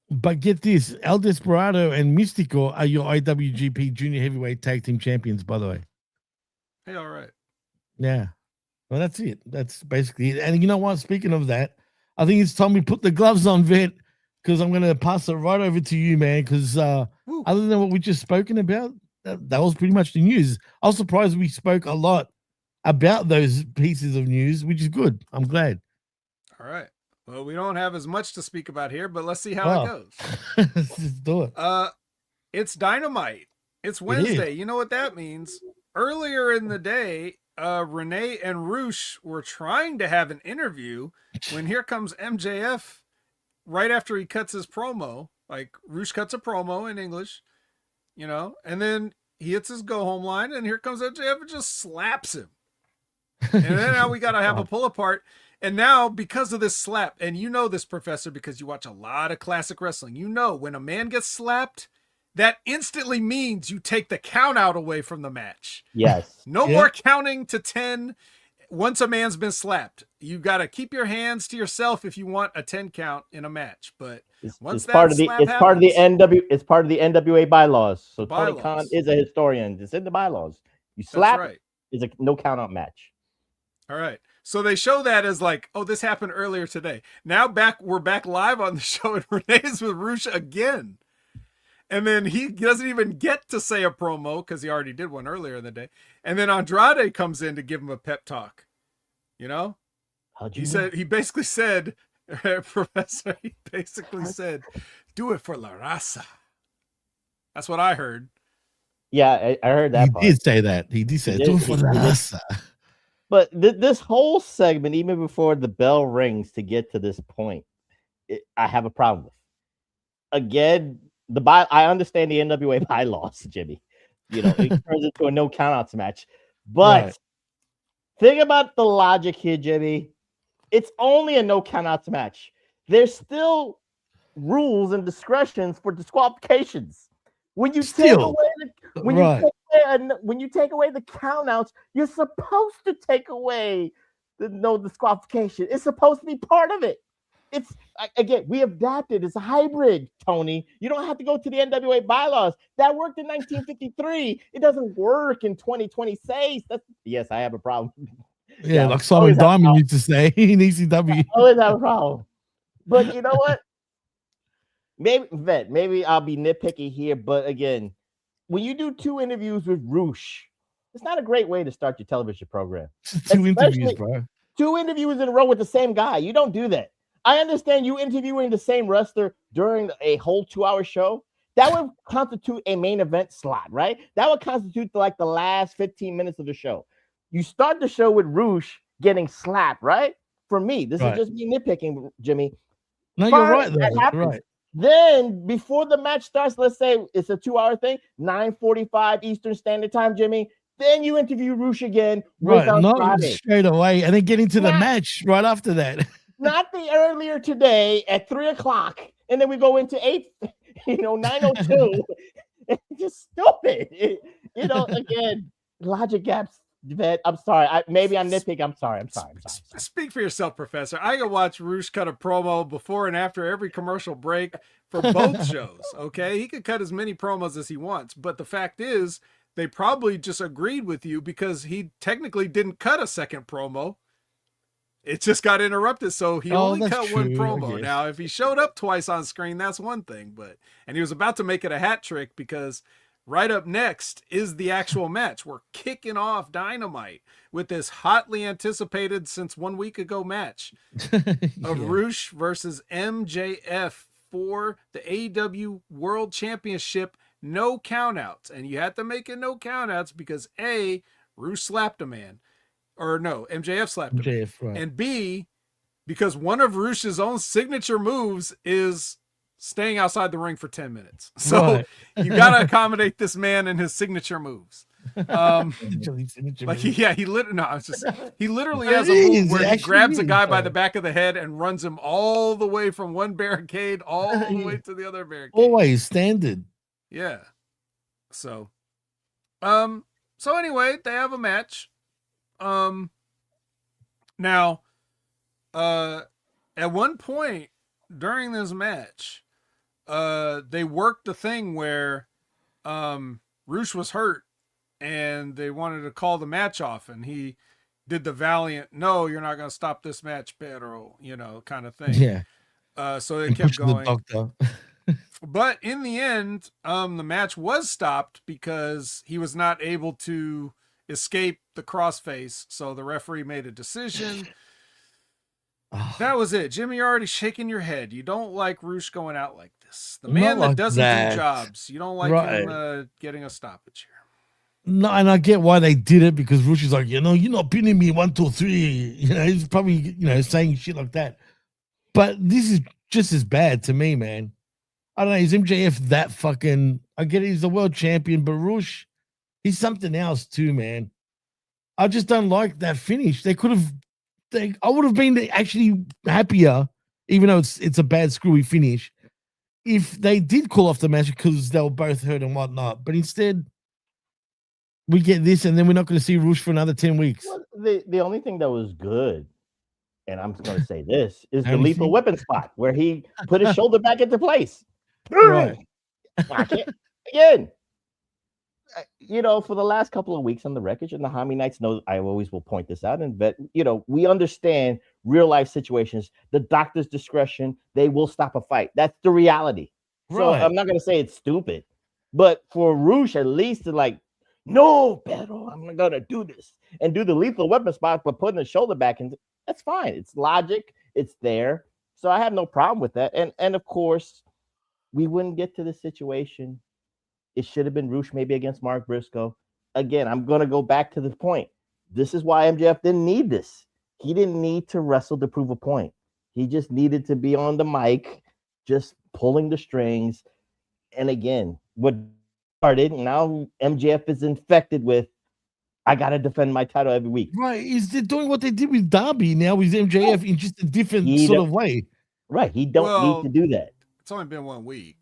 But get this, El Desperado and Mystico are your IWGP Junior Heavyweight Tag Team Champions, by the way. Hey, all right. Yeah. Well, that's it. That's basically it. And you know what? Speaking of that, I think it's time we put the gloves on, Vet, because I'm going to pass it right over to you, man, because other than what we just spoken about, that was pretty much the news. I was surprised we spoke a lot about those pieces of news, which is good. I'm glad. All right. Well, we don't have as much to speak about here, but let's see how it goes. Let's just do it. It's Dynamite. It's Wednesday. You know what that means. Earlier in the day, Renee and Roosh were trying to have an interview when here comes MJF right after he cuts his promo. Like, Roosh cuts a promo in English, and then he hits his go home line, and here comes MJF and just slaps him. And then now we got to have a pull apart. And now, because of this slap, and you know this, Professor, because you watch a lot of classic wrestling, when a man gets slapped, that instantly means you take the count out away from the match. Yes. No more counting to 10 once a man's been slapped. You got to keep your hands to yourself if you want a 10 count in a match. But it's part of the NWA bylaws. So Tony Khan is a historian. It's in the bylaws. You slap is a no count out match. All right. So they show that as like, oh, this happened earlier today. Now we're back live on the show, and Renee's with Roosh again. And then he doesn't even get to say a promo because he already did one earlier in the day. And then Andrade comes in to give him a pep talk. He basically said, Professor, do it for La Raza. That's what I heard. Yeah, I heard that part. He did say that. He did say, do it for La Raza. But this whole segment, even before the bell rings to get to this point, I have a problem with. Again, I understand the NWA bylaws, Jimmy. It turns into a no countouts match. But think about the logic here, Jimmy. It's only a no countouts match. There's still rules and discretions for disqualifications. When you take Still, away when you take away the countouts, you're supposed to take away the no disqualification. It's supposed to be part of it. It's again, we adapted. It's a hybrid, Tony. You don't have to go to the NWA bylaws. That worked in 1953. It doesn't work in 2026. Yes, I have a problem. yeah, like Simon Diamond used to say in ECW. I always have a problem. But you know what? Maybe I'll be nitpicky here, but again, when you do 2 interviews with Roosh, it's not a great way to start your television program. 2 interviews, bro. 2 interviews in a row with the same guy. You don't do that. I understand you interviewing the same wrestler during a whole 2-hour show. That would constitute a main event slot, right? That would constitute like the last 15 minutes of the show. You start the show with Roosh getting slapped, right? For me, this is just me nitpicking, Jimmy. No, you're right, though. That happens. Right. Then before the match starts, let's say it's a 2-hour thing, 9:45 Eastern Standard Time, Jimmy. Then you interview Roosh again. Right, not straight away, and then get into the match right after that. Not the earlier today at 3:00, and then we go into 9:02. It's just stupid. Again, logic gaps. I'm sorry. Maybe I'm nitpicking. I'm sorry. Speak for yourself, Professor. I can watch Roosh cut a promo before and after every commercial break for both shows. Okay, he could cut as many promos as he wants, but the fact is, they probably just agreed with you because he technically didn't cut a second promo. It just got interrupted, so he only cut one promo. Now, if he showed up twice on screen, that's one thing, and he was about to make it a hat trick because right up next is the actual match. We're kicking off Dynamite with this hotly anticipated since 1 week ago match of Roosh versus MJF for the AEW World Championship. No countouts, and you had to make it no countouts because A, Roosh slapped a man. Or no, MJF slapped him. Right. And B, because one of Roosh's own signature moves is staying outside the ring for 10 minutes. So you got to accommodate this man and his signature moves. He literally has a move where he grabs a guy by the back of the head and runs him all the way from one barricade all the way to the other barricade. Always standard. Yeah. So anyway, they have a match. Now, at one point during this match, they worked the thing where, Roosh was hurt and they wanted to call the match off, and he did the valiant, no, you're not going to stop this match, Pedro, kind of thing. Yeah. So they kept going. But in the end, the match was stopped because he was not able to escape the crossface, so the referee made a decision. That was it. Jimmy, you're already shaking your head. You don't like Roosh going out like this. The man that doesn't do jobs. You don't like him getting a stoppage here. No, and I get why they did it, because Roosh is like, you're not pinning me 1, 2, 3. He's probably, saying shit like that. But this is just as bad to me, man. I don't know. Is MJF that fucking... I get it, he's the world champion, but Roosh, he's something else too, man. I just don't like that finish. I would have been actually happier, even though it's a bad screwy finish, if they did call off the match because they were both hurt and whatnot. But instead, we get this, and then we're not going to see Roosh for another 10 weeks. Well, the only thing that was good, and I'm going to say this, is the lethal weapon spot where he put his shoulder back into place. Right. Again, for the last couple of weeks on the Wreckage, and the Hami Nights know I always will point this out, and that, we understand real life situations, the doctor's discretion, they will stop a fight. That's the reality. Right. So I'm not going to say it's stupid, but for Roosh at least to no, Pedro, I'm not going to do this and do the lethal weapon spot, but putting the shoulder back in, that's fine. It's logic. It's there. So I have no problem with that. And of course, we wouldn't get to this situation. It should have been Roosh maybe against Mark Briscoe. Again, I'm going to go back to the point. This is why MJF didn't need this. He didn't need to wrestle to prove a point. He just needed to be on the mic, just pulling the strings. And again, what started, now MJF is infected with, I got to defend my title every week. Right. Is they're doing what they did with Darby now with MJF in just a different sort of way. Right. He don't need to do that. It's only been 1 week.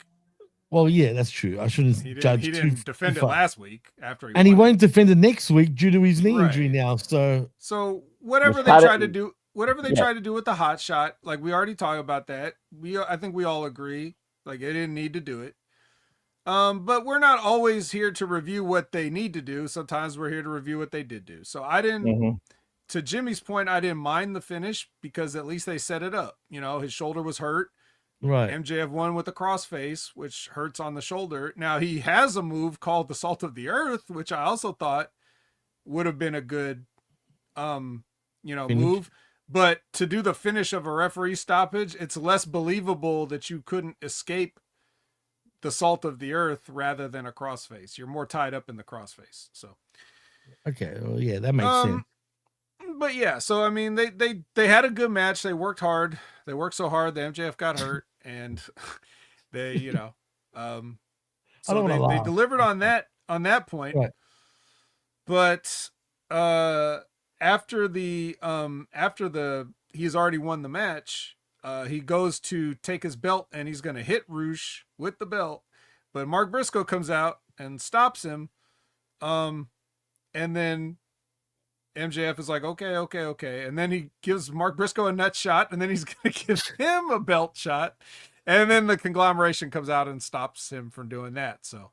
Well, yeah, that's true. I shouldn't judge. He didn't defend it last week after he won't defend it next week due to his knee injury now. So whatever they try to do, try to do with the hot shot, like we already talked about that. I think we all agree, like they didn't need to do it. But we're not always here to review what they need to do. Sometimes we're here to review what they did do. So I didn't. To Jimmy's point, I didn't mind the finish because at least they set it up. You know, his shoulder was hurt. Right. MJF won with a crossface, which hurts on the shoulder. Now he has a move called the Salt of the Earth, which I also thought would have been a good, move. But to do the finish of a referee stoppage, it's less believable that you couldn't escape the Salt of the Earth rather than a crossface. You're more tied up in the crossface. So, okay, well, yeah, that makes sense. But yeah, so I mean, they had a good match. They worked hard. They worked so hard. The MJF got hurt, and they, so they delivered on that point. Right. But after he's already won the match. He goes to take his belt and he's going to hit Roosh with the belt, but Mark Briscoe comes out and stops him. And then MJF is like, okay. And then he gives Mark Briscoe a nut shot, and then he's going to give him a belt shot. And then the conglomeration comes out and stops him from doing that. So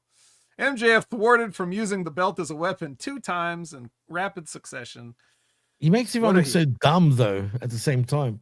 MJF thwarted from using the belt as a weapon 2 times in rapid succession. He makes everyone look so dumb though at the same time.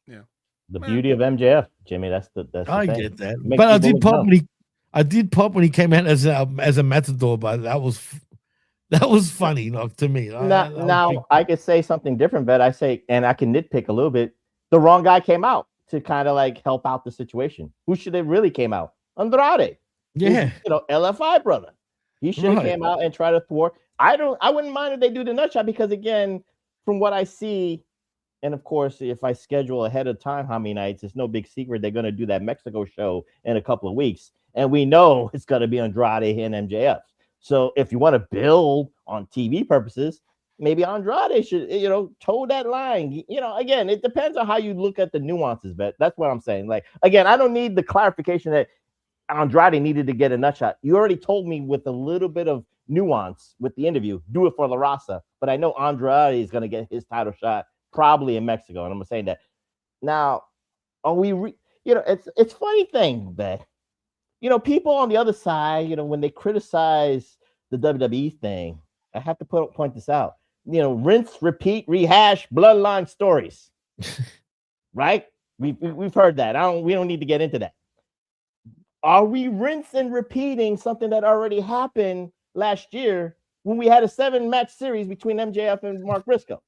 Yeah. The beauty of MJF, Jimmy. That's the I thing. get that. But I did pop when he came out as a matador, but that was funny, like, to me. Now I could say something different, but I say, and I can nitpick a little bit. The wrong guy came out to kind of like help out the situation. Who should have really came out? Andrade. Yeah. LFI brother. He should have came out and tried to thwart. I wouldn't mind if they do the nut shot, because again, from what I see, and of course, if I schedule ahead of time how many nights, it's no big secret they're going to do that Mexico show in a couple of weeks. And we know it's going to be Andrade and MJF. So if you want to build on TV purposes, maybe Andrade should, toe that line. Again, it depends on how you look at the nuances, but that's what I'm saying. Like, again, I don't need the clarification that Andrade needed to get a nut shot. You already told me with a little bit of nuance with the interview, do it for La Raza. But I know Andrade is going to get his title shot probably in Mexico, and I'm saying that. Now, are we? It's funny thing that people on the other side, when they criticize the WWE thing, I have to point this out. Rinse, repeat, rehash, bloodline stories, right? We've heard that. We don't need to get into that. Are we rinse and repeating something that already happened last year when we had a 7-match series between MJF and Mark Briscoe?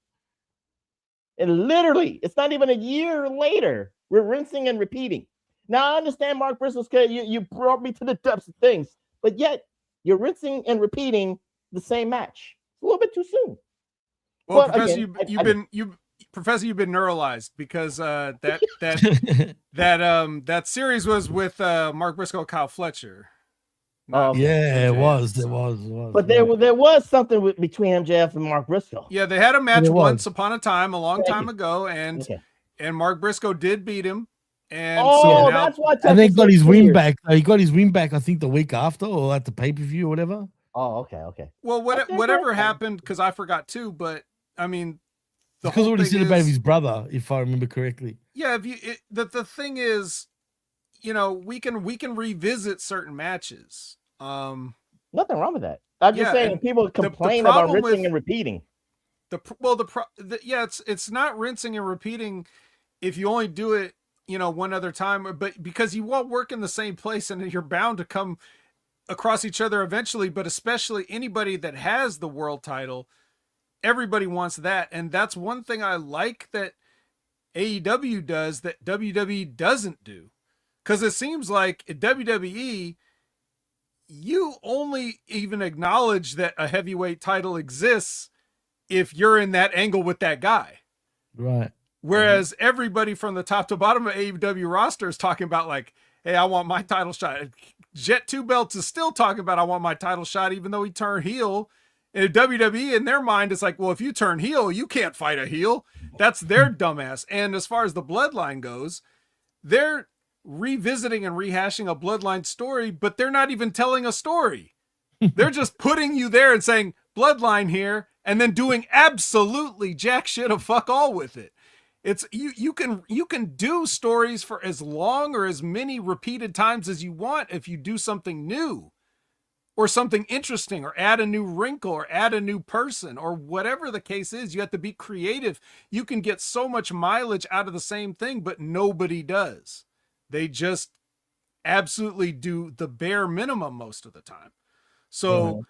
And literally, it's not even a year later, we're rinsing and repeating. Now, I understand Mark Briscoe's case. You brought me to the depths of things, but yet you're rinsing and repeating the same match. It's a little bit too soon. Well, but Professor, again, Professor, you've been neuralized because that series was with Mark Briscoe, Kyle Fletcher. Yeah, it was. But there was something between MJF and Mark Briscoe. Yeah, they had a match once upon a time, a long time ago, and Mark Briscoe did beat him. And that's why. And they got his win back. He got his win back, I think, the week after, or at the pay-per-view or whatever. Oh, okay. Well, whatever happened, because I forgot too. But I mean, because what he said about his brother, if I remember correctly. Yeah, the thing is, we can revisit certain matches. Nothing wrong with that. I'm just saying people complain about rinsing and repeating. It's not rinsing and repeating if you only do it, one other time, but because you won't work in the same place and you're bound to come across each other eventually, but especially anybody that has the world title, everybody wants that. And that's one thing I like that AEW does that WWE doesn't do. Because it seems like at WWE, you only even acknowledge that a heavyweight title exists if you're in that angle with that guy. Right. Whereas everybody from the top to bottom of AEW roster is talking about like, hey, I want my title shot. Jet 2 Belts is still talking about I want my title shot, even though he turned heel In WWE, in their mind, it's like, well, if you turn heel, you can't fight a heel. That's their dumbass. And as far as the bloodline goes, they're revisiting and rehashing a bloodline story, but they're not even telling a story. They're just putting you there and saying bloodline here, and then doing absolutely jack shit of fuck all with it. It's you can do stories for as long or as many repeated times as you want if you do something new or something interesting or add a new wrinkle or add a new person or whatever the case is. You have to be creative. You can get so much mileage out of the same thing, but nobody does. They just absolutely do the bare minimum most of the time. So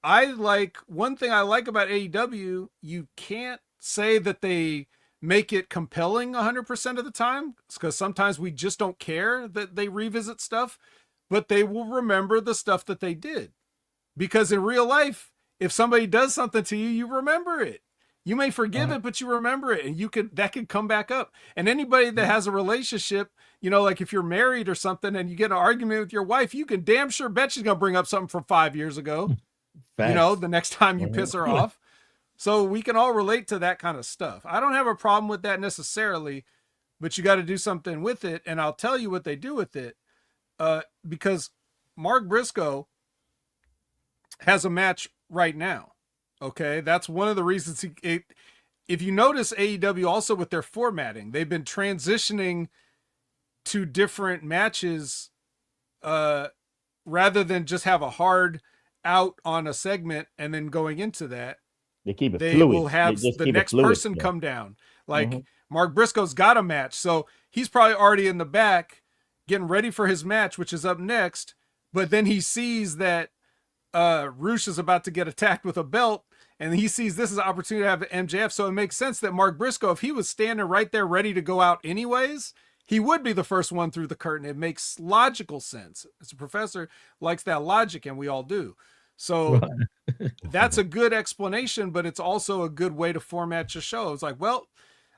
one thing I like about AEW, you can't say that they make it compelling 100% of the time, because sometimes we just don't care that they revisit stuff, but they will remember the stuff that they did. Because in real life, if somebody does something to you, you remember it. You may forgive it, but you remember it, and that could come back up. And anybody that has a relationship, like if you're married or something and you get an argument with your wife, you can damn sure bet she's going to bring up something from 5 years ago, the next time you piss her off. So we can all relate to that kind of stuff. I don't have a problem with that necessarily, but you got to do something with it. And I'll tell you what they do with it. Because Mark Briscoe has a match right now. Okay. That's one of the reasons if you notice AEW also with their formatting, they've been transitioning to different matches, rather than just have a hard out on a segment and then going into that. They keep it they fluid. Will have the next person come down. Like Mark Briscoe's got a match. So he's probably already in the back getting ready for his match, which is up next. But then he sees that Roosh is about to get attacked with a belt, and he sees this as an opportunity to have MJF. So it makes sense that Mark Briscoe, if he was standing right there ready to go out anyways, he would be the first one through the curtain. It makes logical sense. As a professor likes that logic, and we all do. So that's a good explanation, but it's also a good way to format your show. It's like, well,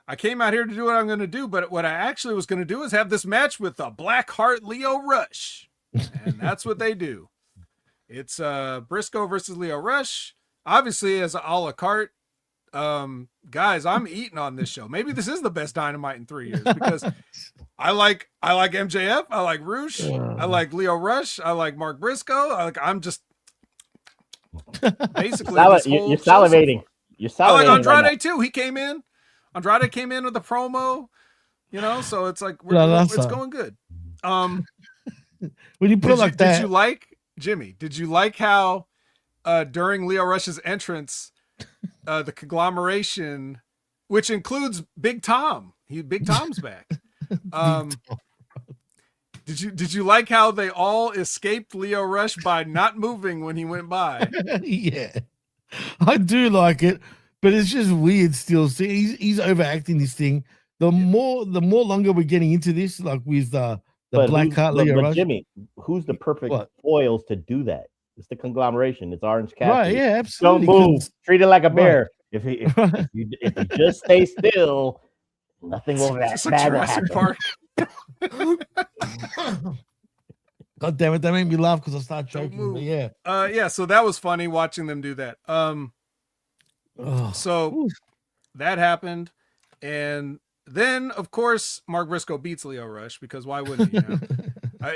I came out here to do what I'm going to do, but what I actually was going to do is have this match with the Blackheart Leo Rush. And that's what they do. It's Briscoe versus Leo Rush. Obviously, as a la carte. Guys, I'm eating on this show. Maybe this is the best Dynamite in 3 years, because I like MJF. I like Roosh. I like Leo Rush. I like Mark Briscoe. I'm just basically you're salivating. You're salivating. I like Andrade too. He came in. Andrade came in with the promo, so it's like it's going good. When you put it like that, did you like Jimmy? Did you like how during Leo Rush's entrance, the conglomeration, which includes Big Tom, Big Tom's back. Did you like how they all escaped Leo Rush by not moving when he went by? Yeah, I do like it, but it's just weird still. See, he's overacting this thing. The more longer we're getting into this, like with the Blackheart Leo Rush. Jimmy, who's the perfect foils to do that? It's the conglomeration. It's Orange Cassidy. Right? Yeah, absolutely. Don't move. Treat it like a bear. If you just stay still, nothing will happen. Park. God damn it, that made me laugh because I started joking. Yeah. So that was funny watching them do that. So that happened, and then of course Mark Briscoe beats Leo Rush, because why wouldn't he?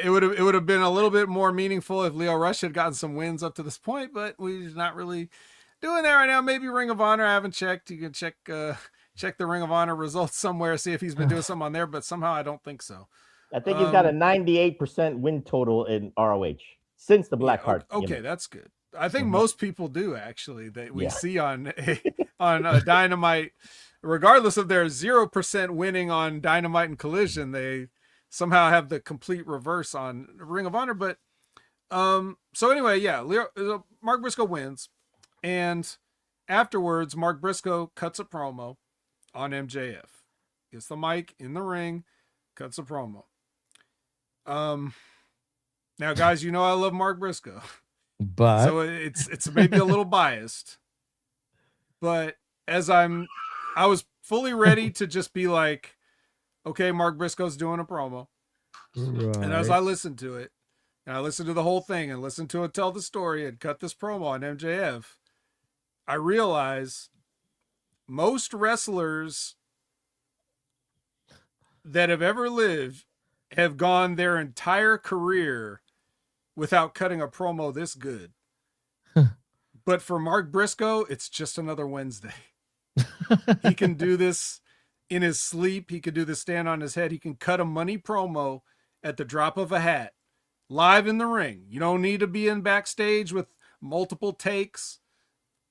It would have been a little bit more meaningful if Leo Rush had gotten some wins up to this point, but we're not really doing that right now. Maybe Ring of Honor. I haven't checked. You can check the Ring of Honor results somewhere, see if he's been doing something on there, but somehow I don't think so. I think he's got a 98% win total in ROH since the Blackheart. Okay, that's good. I think most people do, actually, that we see on Dynamite, regardless of their 0% winning on Dynamite and Collision, they somehow have the complete reverse on Ring of Honor. But so anyway, Mark Briscoe wins, and afterwards Mark Briscoe cuts a promo on MJF, gets the mic in the ring, cuts a promo. Now guys, I love Mark Briscoe, but so it's maybe a little biased, but I was fully ready to just be like, okay, Mark Briscoe's doing a promo. Right. And as I listened to it, and I listened to the whole thing and listened to it tell the story and cut this promo on MJF, I realize most wrestlers that have ever lived have gone their entire career without cutting a promo this good. But for Mark Briscoe, it's just another Wednesday. He can do this in his sleep. He can do this stand on his head. He can cut a money promo at the drop of a hat, live in the ring. You don't need to be in backstage with multiple takes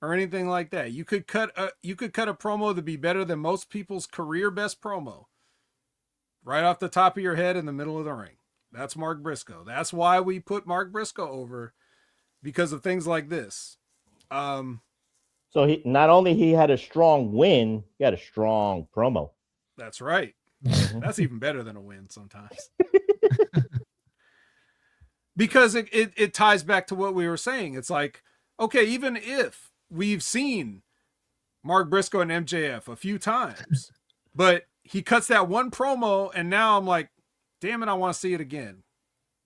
or anything like that. You could cut a promo to be better than most people's career best promo right off the top of your head in the middle of the ring. That's Mark Briscoe. That's why we put Mark Briscoe over, because of things like this. So he not only had a strong win, he had a strong promo. That's right. That's even better than a win sometimes. Because it ties back to what we were saying. It's like, okay, even if we've seen Mark Briscoe and MJF a few times, but he cuts that one promo and now I'm like, damn it, I want to see it again.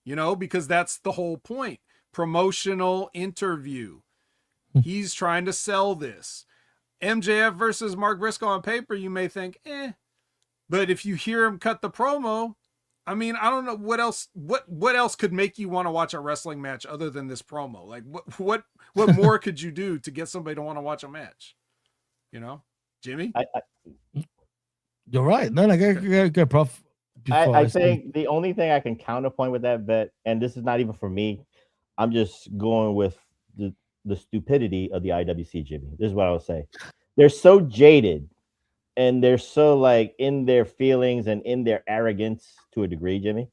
You know, because that's the whole point. Promotional interview. He's trying to sell this. MJF versus Mark Briscoe on paper, you may think, but if you hear him cut the promo, I mean, I don't know what else could make you want to watch a wrestling match other than this promo? Like what more could you do to get somebody to want to watch a match? You know, Jimmy? You're right. No, go, Prof. I think the only thing I can counterpoint with that bet, and this is not even for me, I'm just going with the stupidity of the IWC, Jimmy. This is what I would say. They're so jaded and they're so like in their feelings and in their arrogance to a degree, Jimmy.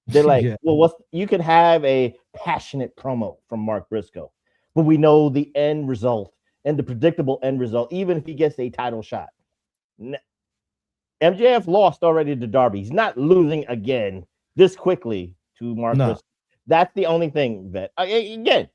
They're like, well, you could have a passionate promo from Mark Briscoe, but we know the end result and the predictable end result, even if he gets a title shot. MJF lost already to Darby. He's not losing again this quickly to Mark Briscoe. That's the only thing that, again,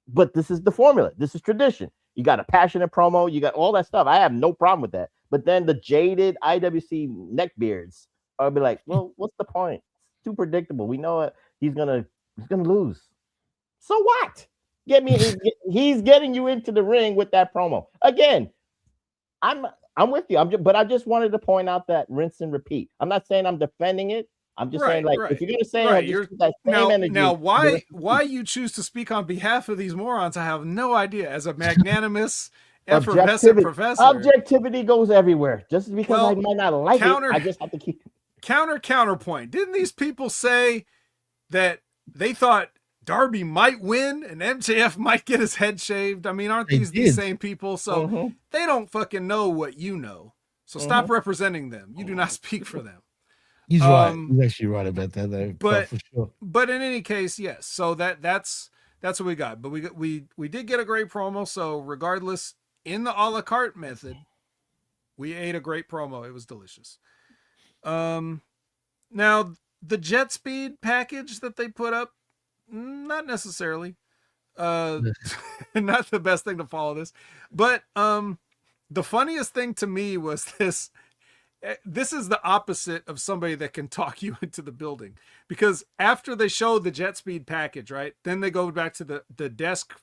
but this is the formula. This is tradition. You got a passionate promo. You got all that stuff. I have no problem with that. But then the jaded IWC neckbeards are be like, well, what's the point? It's too predictable. We know it. He's gonna lose. So what? He's getting you into the ring with that promo. Again, I'm with you. I just wanted to point out that rinse and repeat. I'm not saying I'm defending it. I'm just saying, like, if you're gonna say that same energy, now why you choose to speak on behalf of these morons, I have no idea. As a magnanimous, effervescent professor, objectivity goes everywhere. Just because I might not like it, I just have to keep counterpoint. Didn't these people say that they thought Darby might win and MJF might get his head shaved? I mean, aren't these same people? So they don't fucking know what you know. So stop representing them. You do not speak for them. He's right. He's actually right about that, though. But for sure. But in any case, yes. So that's what we got. But we did get a great promo. So regardless, in the a la carte method, we ate a great promo. It was delicious. Now the jet speed package that they put up, not necessarily. Not the best thing to follow this. But the funniest thing to me was this. This is the opposite of somebody that can talk you into the building, because after they show the jet speed package, right, then they go back to the desk,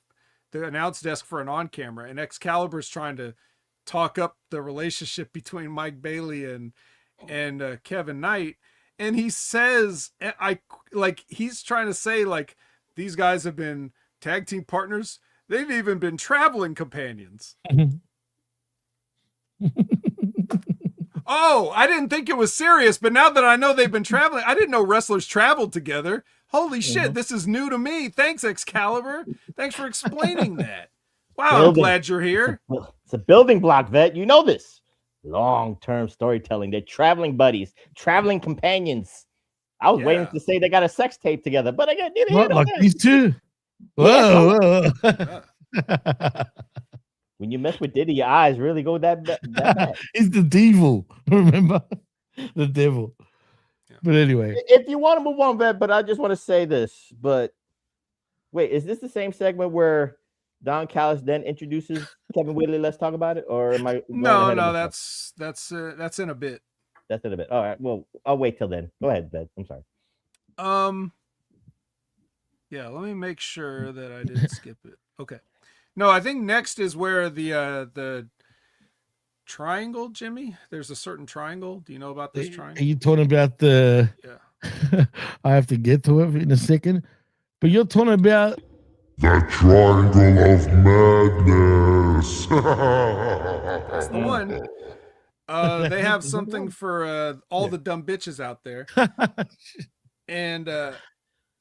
the announce desk for an on camera, and Excalibur's trying to talk up the relationship between Mike Bailey and Kevin Knight. And he says, he's trying to say, like, these guys have been tag team partners. They've even been traveling companions. Oh, I didn't think it was serious, but now that I know they've been traveling, I didn't know wrestlers traveled together. Holy shit, this is new to me. Thanks, Excalibur. Thanks for explaining that. Wow, I'm glad you're here. It's a building block, Vet. You know this. Long-term storytelling. They're traveling buddies, traveling companions. I was waiting to say they got a sex tape together, but I got these two. Whoa. When you mess with Diddy, your eyes really go that bad. It's the devil, remember? The devil. Yeah. But anyway. If you want to move on, Vet, but I just want to say this. But wait, is this the same segment where Don Callis then introduces Kevin Whitley? Let's talk about it. Or am I? No, that's in a bit. That's in a bit. All right. Well, I'll wait till then. Go ahead, Vet. I'm sorry. Yeah, let me make sure that I didn't skip it. Okay. No, I think next is where the triangle, Jimmy. There's a certain triangle. Do you know about this Are triangle? you talking about the? Yeah. I have to get to it in a second, but you're talking about The triangle of madness. That's the one. They have something for all the dumb bitches out there, and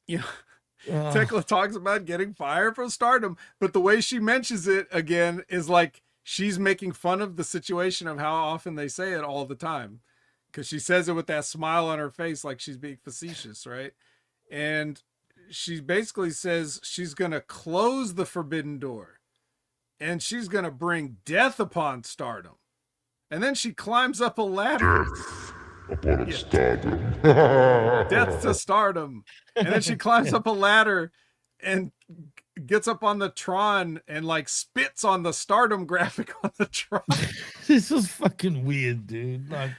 you know, Tekla talks about getting fired from Stardom, but the way she mentions it again is like she's making fun of the situation of how often they say it all the time, because she says it with that smile on her face, like she's being facetious, right? And she basically says she's gonna close the forbidden door, and she's gonna bring death upon Stardom. And then she climbs up a ladder. Upon Stardom. Death to Stardom. And then she climbs up a ladder and gets up on the Tron and like spits on the Stardom graphic on the Tron. This is fucking weird, dude. Like,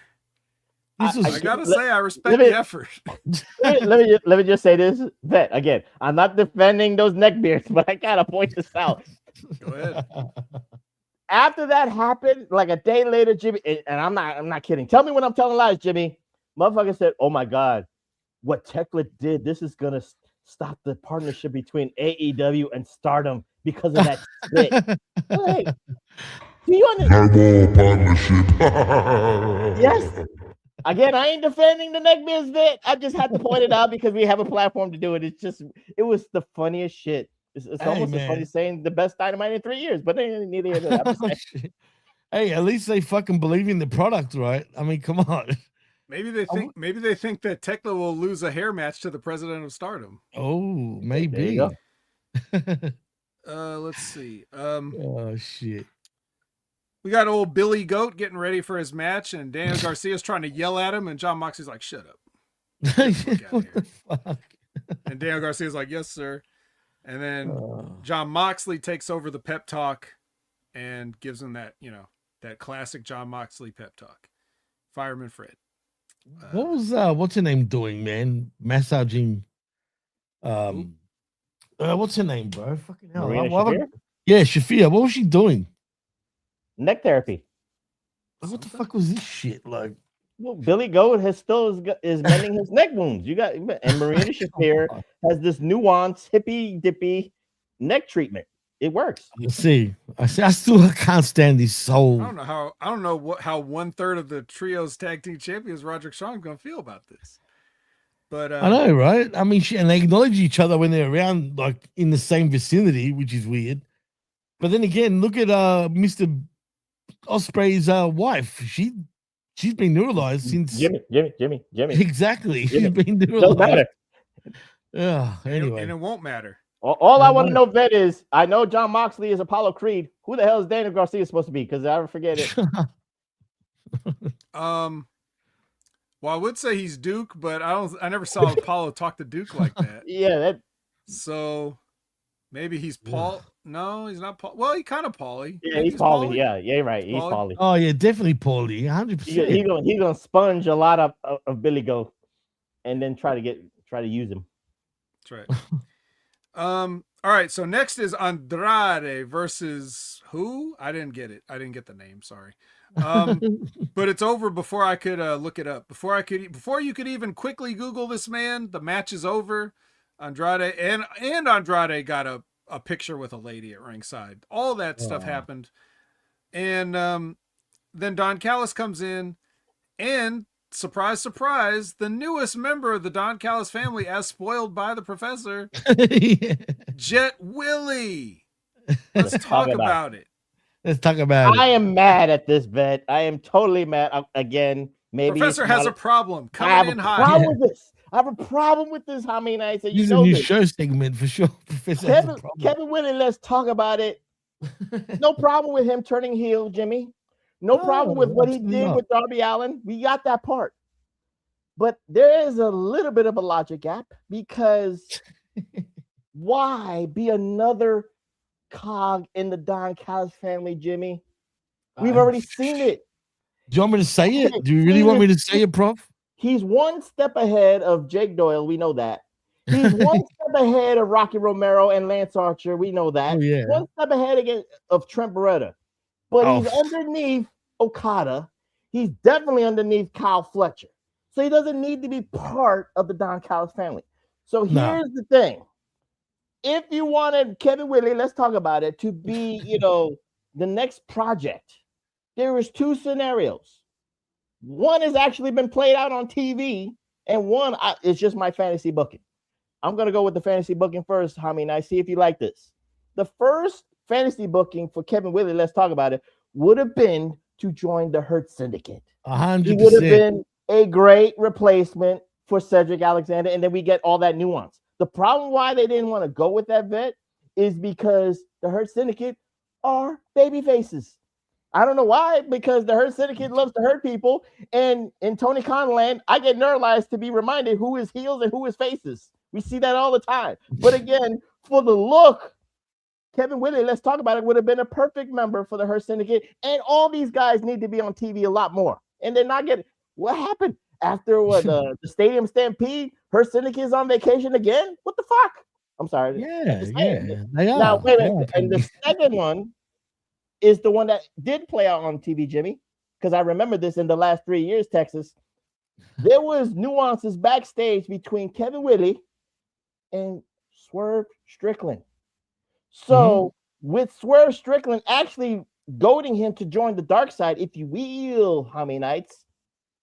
this is. I gotta say, I respect the effort. let me just say this. Vet, again, I'm not defending those neckbeards, but I gotta point this out. Go ahead. After that happened, like a day later, Jimmy, and I'm not kidding. Tell me when I'm telling lies, Jimmy. Motherfucker said, "Oh my God, what Tekla did, this is gonna stop the partnership between AEW and Stardom because of that spit." Hey, do you understand? No more partnership. Yes. Again, I ain't defending the neckbeards bit. I just had to point it out because we have a platform to do it. It was the funniest shit. It's almost as funny saying the best Dynamite in 3 years, but neither here nor there. Hey, at least they fucking believe in the product, right? I mean, come on. Maybe they think that Tekla will lose a hair match to the president of Stardom. Oh, maybe. Let's see. Oh shit. We got old Billy Goat getting ready for his match, and Daniel Garcia's trying to yell at him, and John Moxley's like, "Shut up." What the fuck? And Daniel Garcia's like, "Yes, sir." And then John Moxley takes over the pep talk and gives him that, that classic John Moxley pep talk. Fireman Fred. What was what's her name doing, man? Massaging. What's her name, bro? Fucking hell. Shafir? Yeah, Shafir. What was she doing? Neck therapy. What the fuck was this shit? Like, well, Billy Goat is mending his neck wounds. And Marina Shafir has this nuanced hippy dippy neck treatment. It works. I still can't stand this whole. I don't know how 1/3 of the trio's tag team champions, Roderick Strong, gonna feel about this. But I know, right? I mean, and they acknowledge each other when they're around, like in the same vicinity, which is weird. But then again, look at Mr. Ospreay's wife. She's been neuralized since Jimmy. Exactly. Jimmy. She's been Doesn't neuralized. matter. Yeah. Anyway, and it won't matter. All I want to know, Vet, is I know John Moxley is Apollo Creed. Who the hell is Daniel Garcia supposed to be? Because I forget it. Well, I would say he's Duke, but I never saw Apollo talk to Duke like that. Yeah, so maybe he's Paul. No, he's not Paul. Well, he kind of Paulie. Yeah, he's Paulie. Yeah, right. He's Paulie. Oh yeah, definitely Paulie. 100%. He's gonna sponge a lot of Billy Goat, and then try to use him. That's right. All right. So next is Andrade versus who? I didn't get it. I didn't get the name. Sorry. But it's over before I could look it up. Before you could even quickly Google this man, the match is over. Andrade and Andrade got a picture with a lady at ringside. All that stuff happened. And then Don Callis comes in, and surprise, surprise, the newest member of the Don Callis family, as spoiled by the professor, Jet Willie. Let's talk about it. Let's talk about it. I am mad at this, Vet. I am totally mad. Again, maybe Professor has a problem. I have Coming in a hot. problem with this. I have a problem with this. How many nights This is a new show segment for sure. Professor Kevin Willie, let's talk about it. No problem with him turning heel, Jimmy. No problem with what he did with Darby Allin. We got that part. But there is a little bit of a logic gap, because why be another cog in the Don Callis family, Jimmy? We've already seen it. Do you want me to say it? Do you really want me to say it, Prof? He's one step ahead of Jake Doyle. We know that. He's one step ahead of Rocky Romero and Lance Archer. We know that. Oh, yeah. One step ahead of Trent Beretta. But Oh. he's underneath Okada. He's definitely underneath Kyle Fletcher. So he doesn't need to be part of the Don Callis family. So here's the thing. If you wanted Kevin Whitley, let's talk about it, to be, the next project, there is two scenarios. One has actually been played out on TV, and one is just my fantasy booking. I'm going to go with the fantasy booking first, Hami, and I see if you like this. The first fantasy booking for Kevin Whitley, let's talk about it, would have been to join the Hurt Syndicate. 100%. He would have been a great replacement for Cedric Alexander, and then we get all that nuance. The problem why they didn't want to go with that vet is because the Hurt Syndicate are baby faces. I don't know why, because the Hurt Syndicate loves to hurt people, and in Tony Khan land, I get neuralized to be reminded who is heels and who is faces. We see that all the time. But again, for the look, Kevin Whitley, let's talk about it, would have been a perfect member for the Hurt Syndicate, and all these guys need to be on TV a lot more, and they're not getting. What happened after the Stadium Stampede? Hurt Syndicate is on vacation again. What the fuck? I'm sorry. Yeah, they are. Now wait a minute. And the second one is the one that did play out on TV, Jimmy, because I remember this in the last 3 years, Texas. There was nuances backstage between Kevin Whitley and Swerve Strickland. So with Swerve Strickland actually goading him to join the dark side, if you will, how many nights?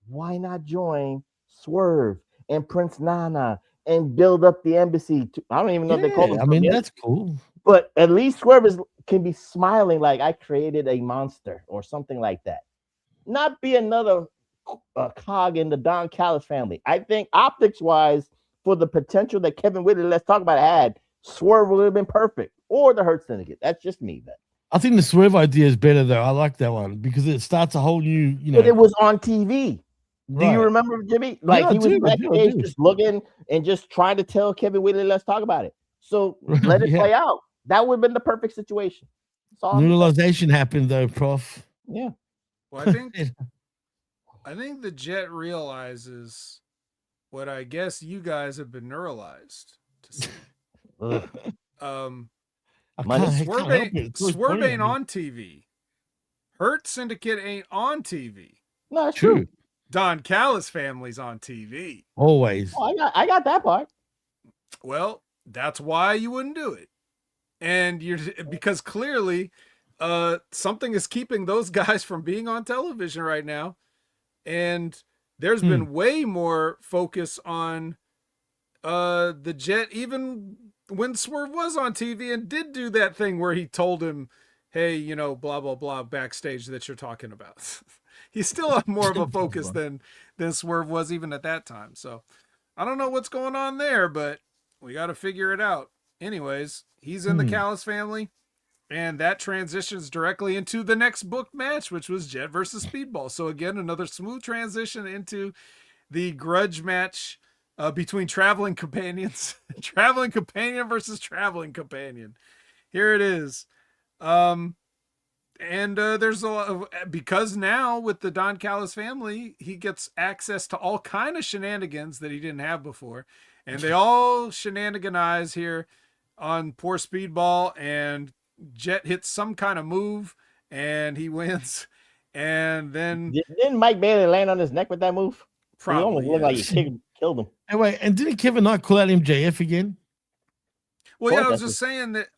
Why not join Swerve and Prince Nana and build up the embassy? I don't even know if they call them. That's cool. But at least Swerve can be smiling like I created a monster or something like that. Not be another cog in the Don Callis family. I think optics-wise, for the potential that Kevin Whitley, let's talk about, had, Swerve would have been perfect. Or the Hurt Syndicate. That's just me, Ben. I think the Swerve idea is better, though. I like that one because it starts a whole new, But it was on TV. Right. Do you remember, Jimmy? Like he was backstage just looking and just trying to tell Kevin Whitley, let's talk about it. So let it play out. That would have been the perfect situation. Neuralization happened, though, Prof. Yeah. Well, I think the Jet realizes what I guess you guys have been neuralized to see. Swerve ain't on TV. Hurt Syndicate ain't on TV. No, that's true. Don Callis family's on TV. Always. Oh, I got that part. Well, that's why you wouldn't do it. And because clearly something is keeping those guys from being on television right now. And there's been way more focus on the Jet, even when Swerve was on TV and did do that thing where he told him, hey, blah, blah, blah, backstage that you're talking about. He's still on more of a focus than Swerve was even at that time. So I don't know what's going on there, but we got to figure it out. Anyways, he's in the Callis family, and that transitions directly into the next booked match, which was Jet versus Speedball. So again, another smooth transition into the grudge match between traveling companions. Traveling companion versus traveling companion. Here it is. And there's a lot of, because now with the Don Callis family, he gets access to all kind of shenanigans that he didn't have before. And they all shenaniganize here on poor Speedball, and Jet hits some kind of move and he wins. And then didn't Mike Bailey land on his neck with that move? Probably. He almost looked like he killed him. Anyway, and didn't Kevin Knight call out MJF again? Well, yeah, I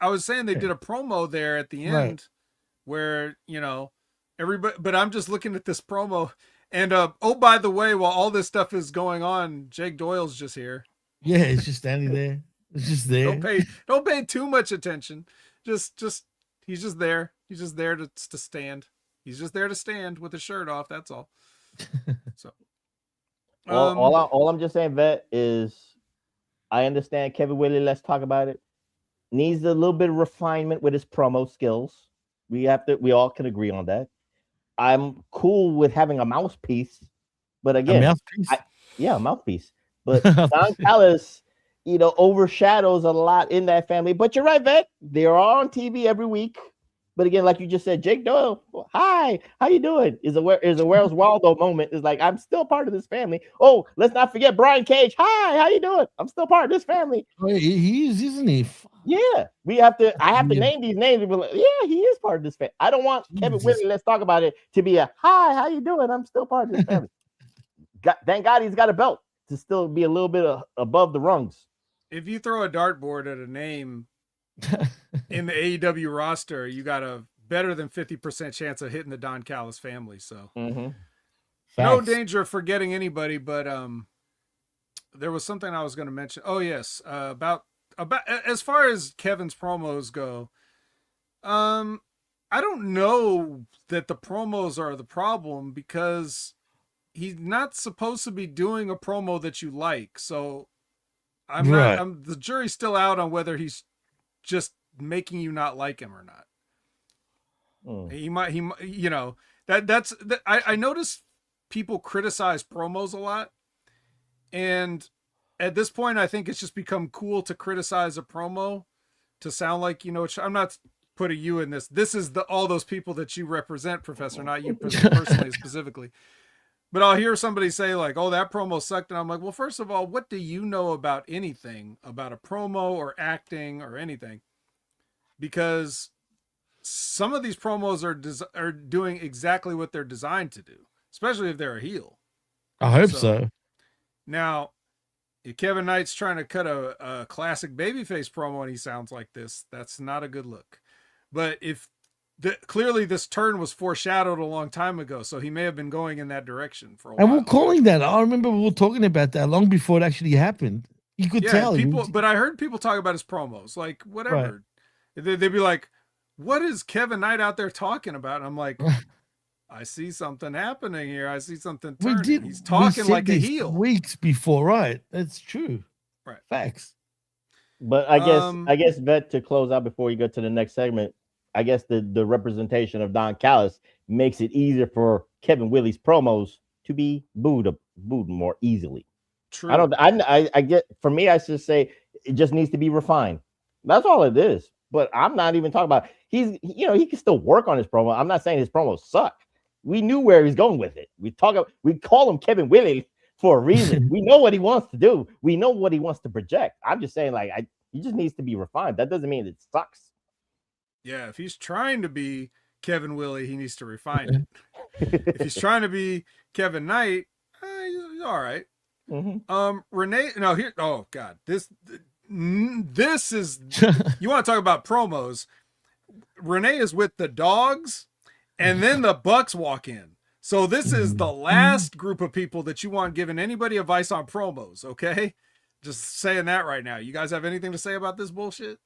was saying they did a promo there at the end. Right. Where, everybody, but I'm just looking at this promo, and oh, by the way, while all this stuff is going on, Jake Doyle's just here. Yeah, he's just standing there. It's just there. Don't pay too much attention. Just he's just there. He's just there to stand. He's just there to stand with his shirt off. That's all. So, all I'm just saying, Vet, is I understand Kevin Whitley. Let's talk about it. Needs a little bit of refinement with his promo skills. We all can agree on that. I'm cool with having a mouthpiece, but again, a mouthpiece. But Don Callis, overshadows a lot in that family. But you're right, Vet. They're on TV every week. But again, like you just said, Jake Doyle, well, hi, how you doing? Is a Where's Waldo moment. Is like, I'm still part of this family. Oh, let's not forget Brian Cage. Hi, how you doing? I'm still part of this family. Oh, he is, isn't he? Yeah, I have to name these names. Like, yeah, he is part of this family. I don't want Kevin Whitley, let's talk about it, to be a hi, how you doing? I'm still part of this family. Thank God he's got a belt to still be a little bit above the rungs. If you throw a dartboard at a name in the AEW roster, you got a better than 50% chance of hitting the Don Callis family. So no danger of forgetting anybody, but there was something I was going to mention. Oh yes. About as far as Kevin's promos go, I don't know that the promos are the problem, because he's not supposed to be doing a promo that you like. So the jury's still out on whether he's just making you not like him or not. I notice people criticize promos a lot, and at this point I think it's just become cool to criticize a promo to sound like, I'm not putting you in this. This is all those people that you represent, Professor, not you personally specifically. But I'll hear somebody say like, oh, that promo sucked. And I'm like, well, first of all, what do you know about anything, about a promo or acting or anything? Because some of these promos are doing exactly what they're designed to do, especially if they're a heel. I hope so. Now, if Kevin Knight's trying to cut a classic babyface promo and he sounds like this, that's not a good look. But if clearly this turn was foreshadowed a long time ago, so he may have been going in that direction for a while. And we're calling that. I remember we were talking about that long before it actually happened. You could tell. But I heard people talk about his promos, like whatever. Right. They'd be like, what is Kevin Knight out there talking about? And I'm like, I see something happening here. I see something turning. He's talking like a heel. Weeks before, right? That's true. Right. Facts. But I guess, Vet, to close out before you go to the next segment, I guess the representation of Don Callis makes it easier for Kevin Willie's promos to be booed more easily. True. I get, for me, I should say it just needs to be refined. That's all it is. But I'm not even talking about, he can still work on his promo. I'm not saying his promos suck. We knew where he's going with it. We call him Kevin Willie for a reason. We know what he wants to do. We know what he wants to project. I'm just saying, he just needs to be refined. That doesn't mean it sucks. Yeah, if he's trying to be Kevin Willie, he needs to refine it. If he's trying to be Kevin Knight, he's all right. Renee, no, here. Oh God, this is. You want to talk about promos? Renee is with the dogs, and then the Bucks walk in. So this is the last group of people that you want giving anybody advice on promos. Okay, just saying that right now. You guys have anything to say about this bullshit?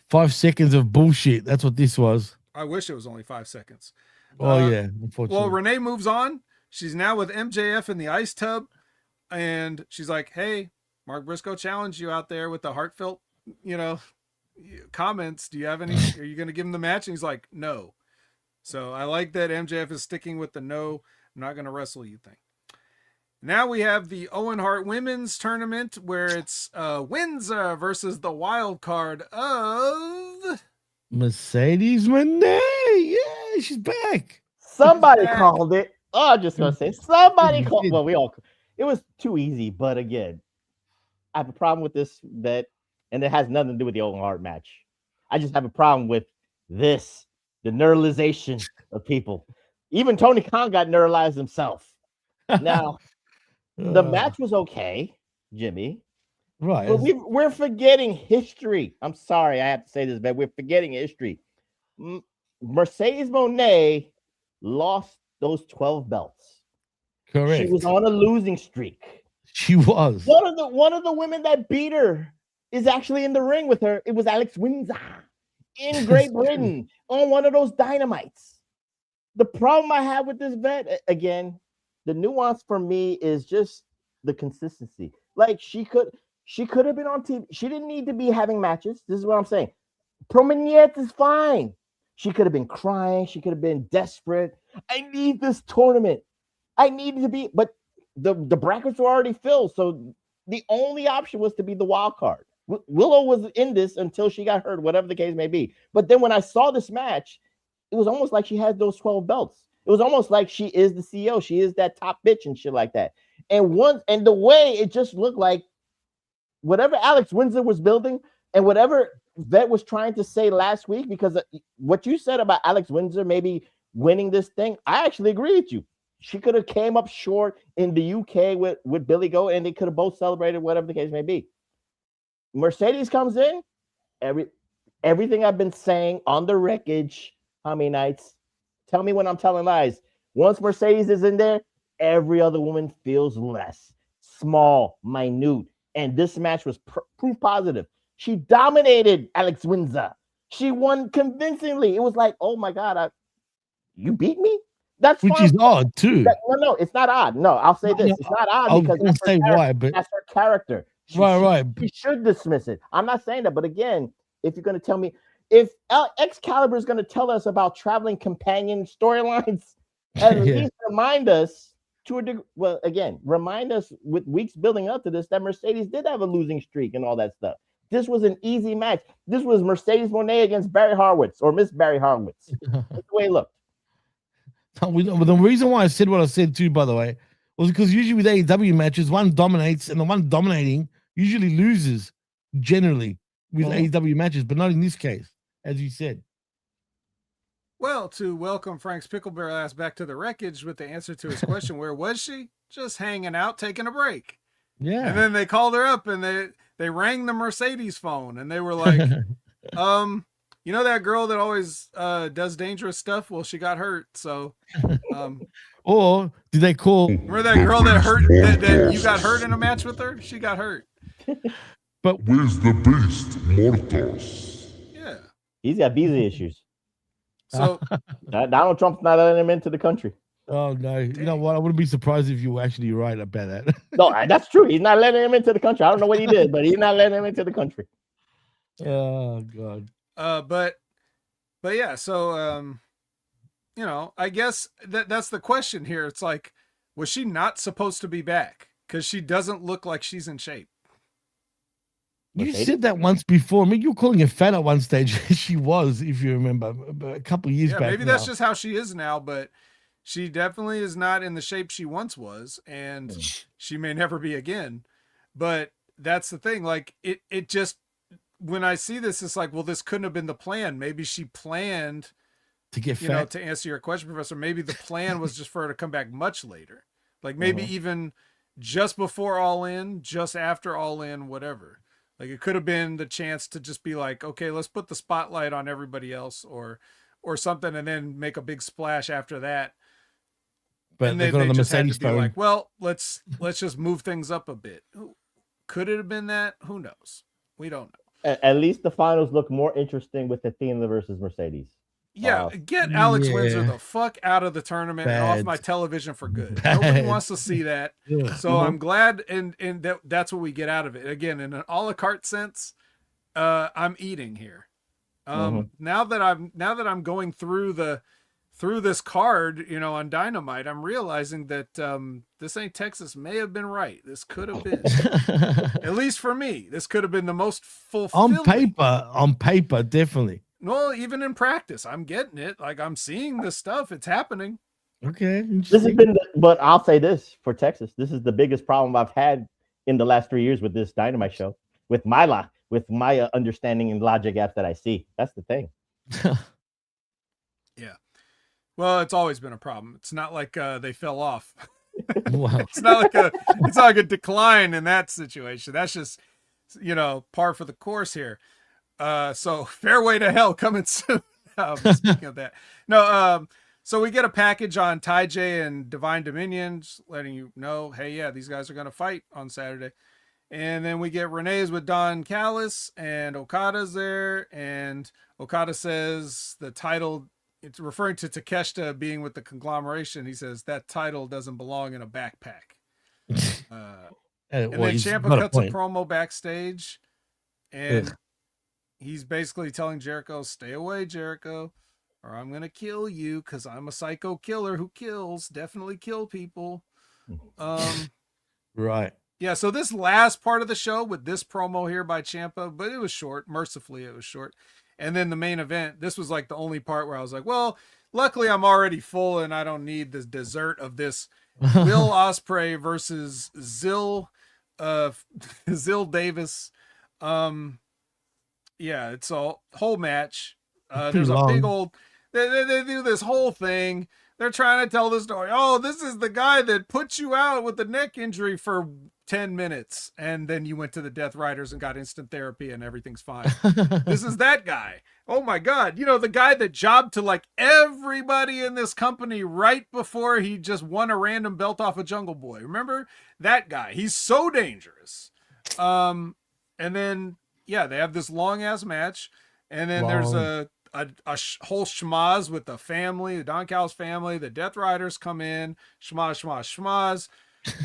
5 seconds of bullshit. That's what this was. I wish it was only 5 seconds. Oh, yeah. Unfortunately. Well, Renee moves on. She's now with MJF in the ice tub. And she's like, hey, Mark Briscoe challenged you out there with the heartfelt, comments. Do you have any? Are you going to give him the match? And he's like, no. So I like that MJF is sticking with the no, I'm not going to wrestle you thing. Now we have the Owen Hart Women's Tournament, where it's Windsor versus the wild card of Mercedes Moné. Yeah, she's back. Somebody called it. Oh, I'm just gonna say somebody called. Well, it was too easy. But again, I have a problem with this bet, and it has nothing to do with the Owen Hart match. I just have a problem with this, the neuralization of people. Even Tony Khan got neuralized himself. Now. The match was okay, Jimmy. Right. But we're forgetting history. I'm sorry, I have to say this, but we're forgetting history. Mercedes Moné lost those 12 belts. Correct. She was on a losing streak. She was. One of the women that beat her is actually in the ring with her. It was Alex Windsor in Great Britain on one of those Dynamites. The problem I have with this bet, again, the nuance for me is just the consistency. Like she could have been on TV. She didn't need to be having matches. This is what I'm saying. Promeniette is fine. She could have been crying. She could have been desperate. I need this tournament. I needed to be, but the brackets were already filled. So the only option was to be the wild card. Willow was in this until she got hurt, whatever the case may be. But then when I saw this match, it was almost like she had those 12 belts. It was almost like she is the CEO. She is that top bitch and shit like that. And the way it just looked like whatever Alex Windsor was building and whatever Vet was trying to say last week, because what you said about Alex Windsor maybe winning this thing, I actually agree with you. She could have came up short in the UK with Billy Go, and they could have both celebrated, whatever the case may be. Mercedes comes in, everything I've been saying on the wreckage, how many nights? Tell me when I'm telling lies. Once Mercedes is in there, every other woman feels less, small, minute. And this match was proof positive. She dominated Alex Windsor. She won convincingly. It was like, oh my God, you beat me? That's which fine. is odd too. No, it's not odd. No, I'll say this. It's not odd because that's her character. She should dismiss it. I'm not saying that, but again, if you're going to tell me, if Excalibur is going to tell us about traveling companion storylines, at least remind us remind us with weeks building up to this that Mercedes did have a losing streak and all that stuff. This was an easy match. This was Mercedes Moné against Barry Horowitz or Miss Barry Horowitz. That's the way it looked. The reason why I said what I said too, by the way, was because usually with AEW matches, one dominates and the one dominating usually loses generally with AEW matches, but not in this case, as you said. Well, to welcome Frank's Pickleberry ass back to the wreckage with the answer to his question, where was she? Just hanging out, taking a break. Yeah. And then they called her up and they rang the Mercedes phone and they were like, you know that girl that always does dangerous stuff? Well, she got hurt, so or did they call? Remember that girl that hurt that you got hurt in a match with her? She got hurt. But where's the beast, Mortos? Yeah, he's got visa issues. So Donald Trump's not letting him into the country. Oh no! You know what? I wouldn't be surprised if you were actually right about that. No, that's true. He's not letting him into the country. I don't know what he did, but he's not letting him into the country. Oh God. But yeah, so you know, I guess that's the question here. It's like, was she not supposed to be back? Because she doesn't look like she's in shape. You said that once before. I mean, you were calling her fat at one stage. She was, if you remember, a couple of years back. Maybe that's just how she is now, but she definitely is not in the shape she once was, and she may never be again. But that's the thing. Like it just, when I see this, it's like, well, this couldn't have been the plan. Maybe she planned to get fat. You know, to answer your question, Professor, maybe the plan was just for her to come back much later. Like maybe even just before All In, just after All In, whatever. Like it could have been the chance to just be like, okay, let's put the spotlight on everybody else or something, and then make a big splash after that. But they got on the Mercedes phone. Like, well, let's just move things up a bit. Could it have been that? Who knows? We don't know. At least the finals look more interesting with Athena versus Mercedes. Yeah, get Alex Windsor the fuck out of the tournament and off my television for good. Nobody wants to see that. So I'm glad, and that's what we get out of it. Again, in an a la carte sense, I'm eating here. Now that I'm going through this card, you know, on Dynamite, I'm realizing that this ain't Texas may have been right. This could have been, at least for me, this could have been the most fulfilling. On paper, definitely. No, even in practice, I'm getting it. Like I'm seeing this stuff. It's happening. Okay. This has been, but I'll say this for Texas. This is the biggest problem I've had in the last 3 years with this Dynamite show, with my understanding and logic gaps that I see. That's the thing. Yeah. Well, it's always been a problem. It's not like they fell off. Wow. It's not like a decline in that situation. That's just, you know, par for the course here. So Fairway to Hell coming soon. Speaking of that, no. So we get a package on Ty J and Divine Dominion, just letting you know, hey, yeah, these guys are going to fight on Saturday. And then we get Renee's with Don Callis and Okada's there. And Okada says the title, it's referring to Takeshita being with the conglomeration. He says that title doesn't belong in a backpack. And then Ciampa cuts a promo backstage, and he's basically telling Jericho, stay away, Jericho, or I'm going to kill you because I'm a psycho killer who kills, definitely kill people. Right. Yeah, so this last part of the show with this promo here by Ciampa, but it was short. Mercifully, it was short. And then the main event, this was like the only part where I was like, well, luckily I'm already full and I don't need the dessert of this Will Ospreay versus Zill Davis. Yeah, it's a whole match. There's a big old, they do this whole thing. They're trying to tell the story. Oh, this is the guy that put you out with the neck injury for 10 minutes. And then you went to the Death Riders and got instant therapy and everything's fine. This is that guy. Oh my God. You know, the guy that jobbed to like everybody in this company right before he just won a random belt off of Jungle Boy. Remember that guy? He's so dangerous. And then, yeah, they have this long ass match. And then there's a whole schmaz with the family, the Don Callis family, the Death Riders come in, schmaz.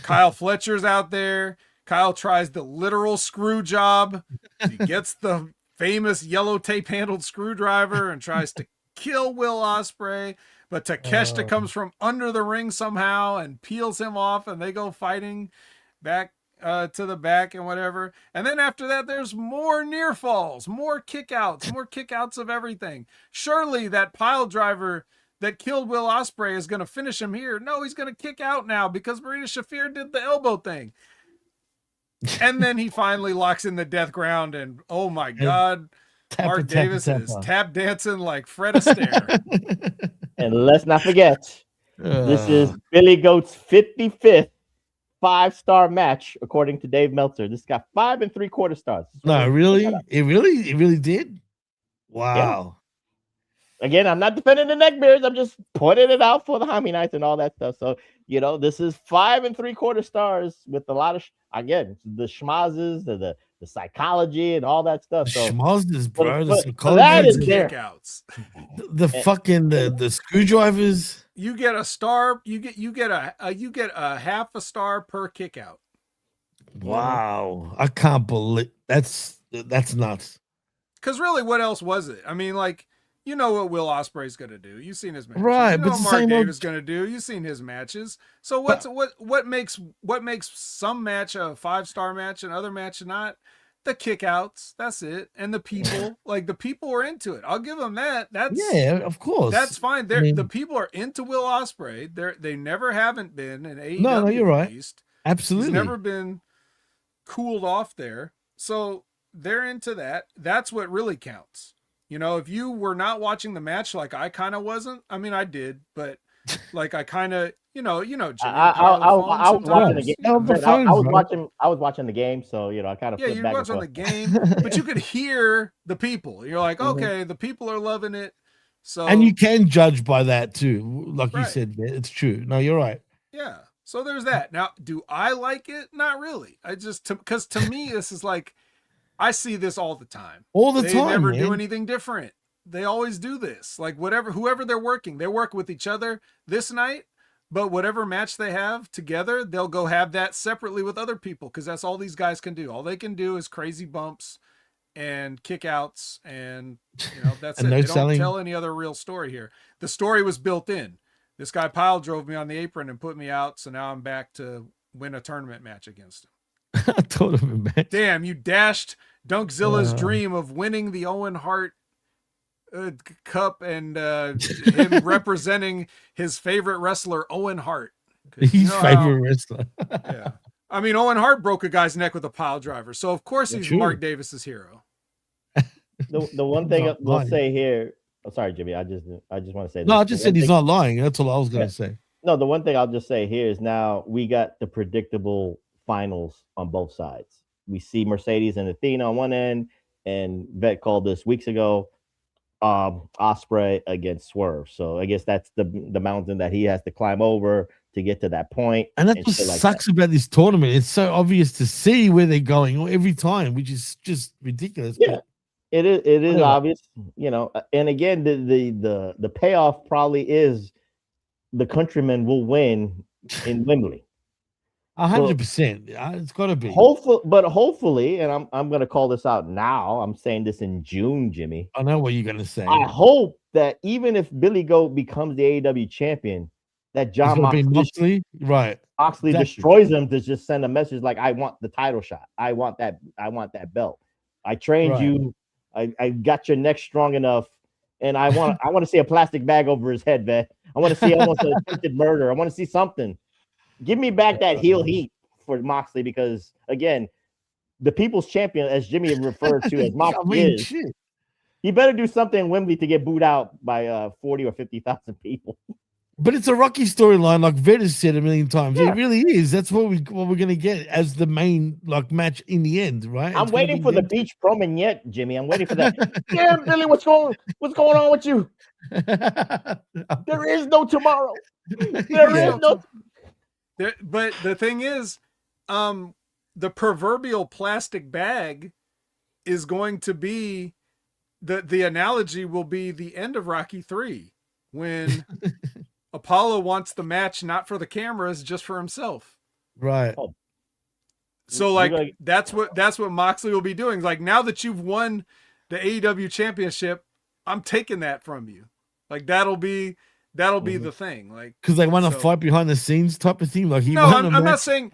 Kyle Fletcher's out there. Kyle tries the literal screw job. He gets the famous yellow tape handled screwdriver and tries to kill Will Ospreay, but Takeshita comes from under the ring somehow and peels him off, and they go fighting back to the back and whatever. And then after that, there's more near falls, more kickouts of everything. Surely that pile driver that killed Will Ospreay is going to finish him here. No, he's going to kick out now because Marina Shafir did the elbow thing. And then he finally locks in the death ground, and oh my God, Mark Davis is tap dancing like Fred Astaire. And let's not forget, this is Billy Goat's 55th 5-star match, according to Dave Meltzer. This got 5 3/4 stars. No, really? It really did? Wow. Yeah. Again, I'm not defending the neckbeards. I'm just pointing it out for the Hami Nights and all that stuff. So, you know, this is 5 3/4 stars with a lot of, again, the schmazes, the psychology and all that stuff. So, schmazes, bro. That is there. The fucking the screwdrivers. You get a star. You get a half a star per kick out. Wow, I can't believe that's nuts. Because really, what else was it? I mean, like, you know what Will Ospreay's going to do. You've seen his matches. Right, you know but what Mark Davis is going to do. You've seen his matches. So what makes some match a 5-star match and other match not? The kickouts. That's it. And the people, like the people are into it. I'll give them that. That's of course. That's fine. The people are into Will Ospreay. They never haven't been in AEW. No, you're right. Least. Absolutely. He's never been cooled off there. So they're into that. That's what really counts. You know, if you were not watching the match, like I kind of wasn't. I mean, I did, but like I kind of, you know, Jimmy, I was watching the game. I was watching the game, so you know, I kind of you're watching the game, but you could hear the people. You're like, okay, the people are loving it. So, and you can judge by that too, like you said. It's true. No, you're right. Yeah. So there's that. Now, do I like it? Not really. I just because to me, this is like I see this all the time. They never do anything different. They always do this. Like whoever they're working, they work with each other this night. But whatever match they have together, they'll go have that separately with other people because that's all these guys can do. All they can do is crazy bumps and kickouts, and you know that's it. They don't tell any other real story here. The story was built in. This guy Pyle drove me on the apron and put me out, so now I'm back to win a tournament match against him. Damn, you dashed Dunkzilla's dream of winning the Owen Hart Cup and him representing his favorite wrestler Owen Hart. His favorite wrestler. Yeah, I mean Owen Hart broke a guy's neck with a pile driver, so of course he's Mark Davis's hero. The one thing we'll say here. Oh, sorry, Jimmy. I just want to say. No, I just said he's not lying. That's all I was going to say. No, the one thing I'll just say here is now we got the predictable finals on both sides. We see Mercedes and Athena on one end, and Vet called this weeks ago. Ospreay against Swerve. So I guess that's the mountain that he has to climb over to get to that point. And that's what sucks about this tournament. It's so obvious to see where they're going every time, which is just ridiculous. Yeah, it is obvious, you know. And again, the payoff probably is the countrymen will win in Wembley. 100%. It's got to be. Hopefully, and I'm going to call this out now. I'm saying this in June, Jimmy. I know what you're going to say. I hope that even if Billy Goat becomes the AEW champion, that John Moxley destroys him to just send a message like, "I want the title shot. I want that belt. I trained you. I got your neck strong enough, and I want to see a plastic bag over his head, man. I want to see almost an attempted murder. I want to see something. Give me back that heel heat for Moxley, because again, the people's champion, as Jimmy referred to as Moxley, is. He better do something in Wembley to get booed out by 40 or 50,000 people. But it's a Rocky storyline, like Vera said a million times. Yeah. It really is. That's what we're gonna get as the main match in the end, right? I'm waiting for the beach promo yet, Jimmy. I'm waiting for that. Yeah, Billy, what's going on with you? There is no tomorrow. There is no. But the thing is, the proverbial plastic bag is going to be the analogy will be the end of Rocky 3 when Apollo wants the match not for the cameras, just for himself. Right. So that's what Moxley will be doing. Like, now that you've won the AEW Championship, I'm taking that from you. Like, that'll be the thing. Like, because they want to fight behind the scenes type of thing. Like, I'm not saying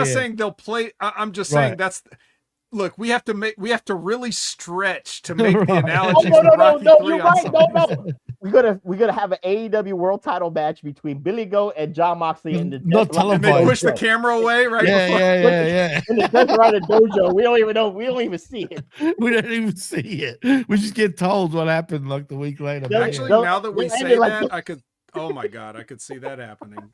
saying they'll play. I'm just saying look, we have to really stretch to make the analogy. No, you're right. No. We gotta have an AEW World Title match between Billy Goat and John Moxley and and they push the camera away, right? Yeah. In the Desperado Dojo, we don't even know. We don't even see it. We don't even see it. We just get told what happened like the week later. Actually, now that we say that, I could. Oh my God, I could see that happening.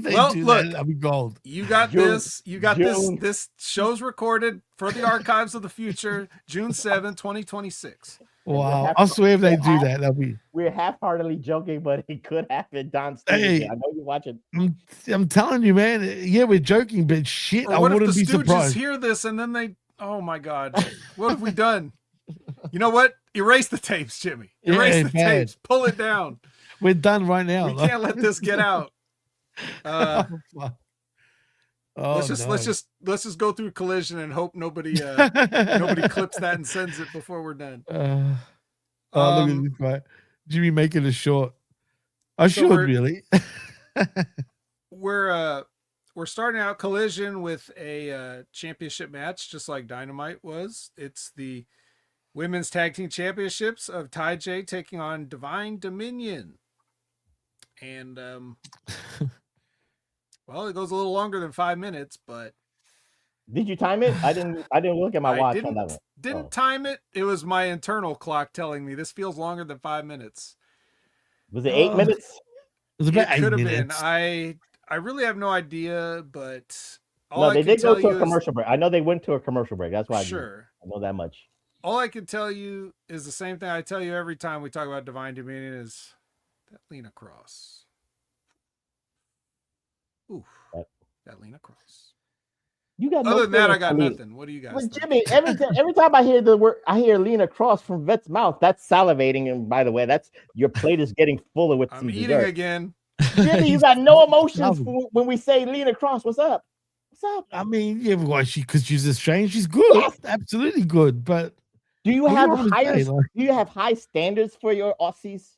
Well, look, I'll be gold. You got this. You got this. This show's recorded for the archives of the future, June 7, 2026. Wow. I swear if they do that, that'll be. We're half-heartedly joking, but it could happen. Don Stevens, hey, I know you're watching. I'm telling you, man. Yeah, we're joking, but shit, I wouldn't be surprised. What if the Stooges hear this and then they? Oh my God, what have we done? You know what? Erase the tapes, Jimmy. Erase the tapes. Pull it down. We're done right now. We can't let this get out. Let's just go through Collision and hope nobody clips that and sends it before we're done. Look at this guy. Jimmy making it short. I should really. We're starting out Collision with a championship match, just like Dynamite was. It's the Women's Tag Team Championships of Ty J taking on Divine Dominion. And well, it goes a little longer than 5 minutes, but did you time it? I didn't look at my watch on that one. Didn't time it. It was my internal clock telling me this feels longer than 5 minutes. Was it 8 minutes? It was about 8 could have minutes. been. I really have no idea, but they did go to a commercial break. I know they went to a commercial break. That's why I know that much. All I can tell you is the same thing I tell you every time we talk about Divine Dominion is that Lena Cross. Oof, that Lena Cross. You got other than that, I got nothing. What do you guys think? Jimmy, every time I hear the word, I hear Lena Cross from Vet's mouth. That's salivating, and by the way, that's your plate is getting fuller with. I'm eating again. Jimmy, you got no emotions when we say Lena Cross. What's up? What's up? I mean, yeah, why because she's Australian, she's good, yes. Absolutely good. But do you have high standards for your Aussies?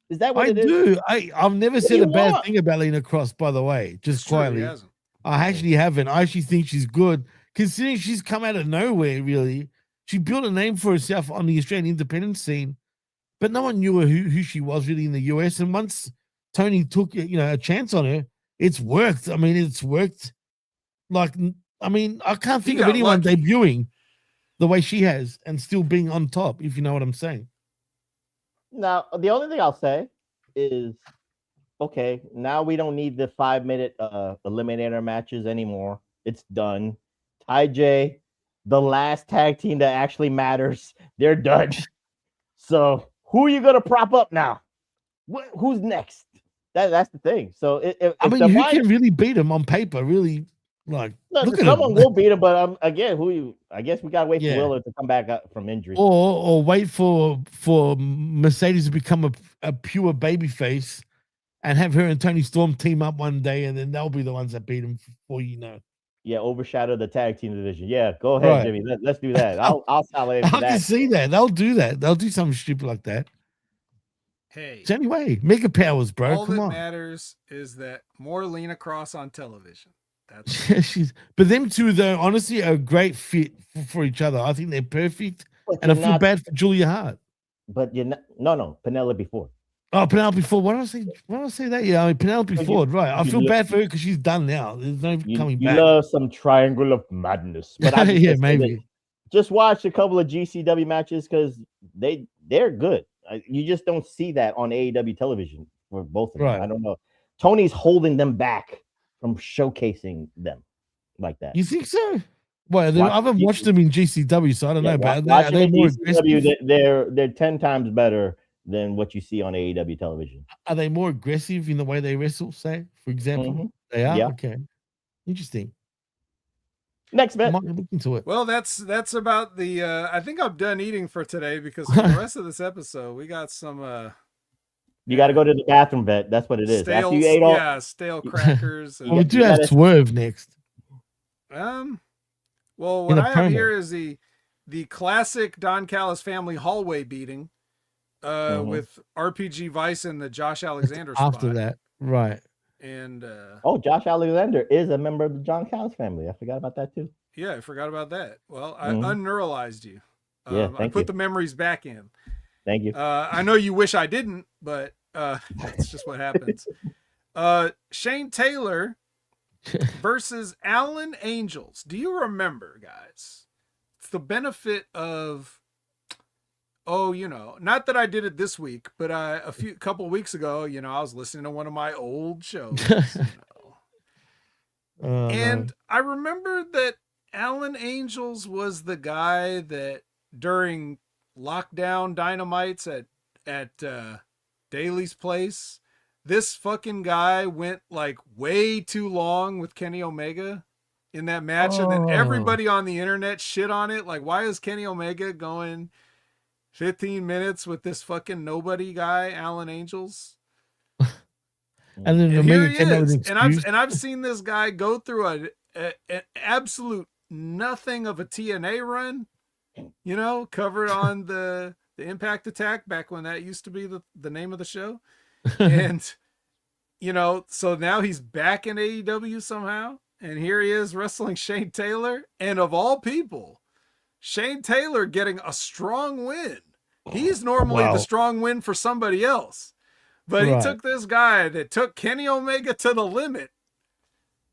Is that what it is? I do. I've never said a bad thing about Lena Cross, by the way. Just quietly. I actually haven't. I actually think she's good, considering she's come out of nowhere, really. She built a name for herself on the Australian independent scene, but no one knew who she was really in the US. And once Tony took a chance on her, it's worked. I mean, it's worked. I can't think of anyone debuting the way she has and still being on top, if you know what I'm saying. Now, the only thing I'll say is, okay, now we don't need the 5-minute eliminator matches anymore. It's done. Ty J, the last tag team that actually matters, they're done. So who are you going to prop up now? Who's next? That's the thing. So who can really beat him on paper? Really, someone will beat him, but again, I guess we gotta wait for Wheeler to come back from injury, or wait for Mercedes to become a pure babyface and have her and Tony Storm team up one day, and then they'll be the ones that beat him. Yeah, overshadow the tag team division. Yeah, go ahead, Jimmy. Let's do that. I'll salivate for that. I can see that. They'll do that. They'll do something stupid like that. Hey, so anyway, Mega Powers, bro. All Come that on. matters is that more Lena Cross on television. But them two, though, honestly, are a great fit for each other. I think they're perfect But and I you're feel not- bad for Julia Hart. But you're not. No, Penelope Ford. Oh, Penelope Ford. Why don't I say? Why don't I say that? Yeah, I mean Penelope You- Ford. Right. I you feel look- bad for her because she's done now. There's no coming You back. love some triangle of madness. But I just Yeah, say maybe. that just watch a couple of GCW matches because they're good. You just don't see that on AEW television for both of them. Right. I don't know. Tony's holding them back from showcasing them like that. You think so? Well, Watch I haven't watched them in GCW, so I don't know. But watch are them they in more GCW, aggressive? they're 10 times better than what you see on AEW television. Are they more aggressive in the way they wrestle? Say, for example, Mhm. they are. Yeah. Okay, interesting. Next I bet. might look into it. Well, that's about the. I think I'm done eating for today because for the rest of this episode, we got some. You got to go to the bathroom, vet. That's what it is. Stale, After you ate all, yeah, stale crackers. Well, we And, do have Swerve next. well, In what a I have promo. here is the classic Don Callis family hallway beating, with RPG Vice and the Josh Alexander spot. After that, right? And oh, Josh Alexander is a member of the John Callis family. I forgot about that too. yeah, I forgot about that. Well, I Mhm. unneuralized you. Yeah, I thank put you. the memories back in. Thank you. I know you wish I didn't, but that's just what happens. Shane Taylor versus Alan Angels. Do you remember, guys? It's the benefit of, not that I did it this week, but a couple weeks ago, I was listening to one of my old shows. And I remember that Alan Angels was the guy that during lockdown dynamites at Daly's place, this fucking guy went like way too long with Kenny Omega in that match, and then everybody on the internet shit on it. Like, why is Kenny Omega going 15 minutes with this fucking nobody guy, Alan Angels? And then And Omega here he came out with an is, excuse. and I've seen this guy go through an absolute nothing of a TNA run, covered on the Impact Attack back when that used to be the name of the show. And, so now he's back in AEW somehow. And here he is wrestling Shane Taylor. And of all people, Shane Taylor getting a strong win. He's normally the strong win for somebody else. But he took this guy that took Kenny Omega to the limit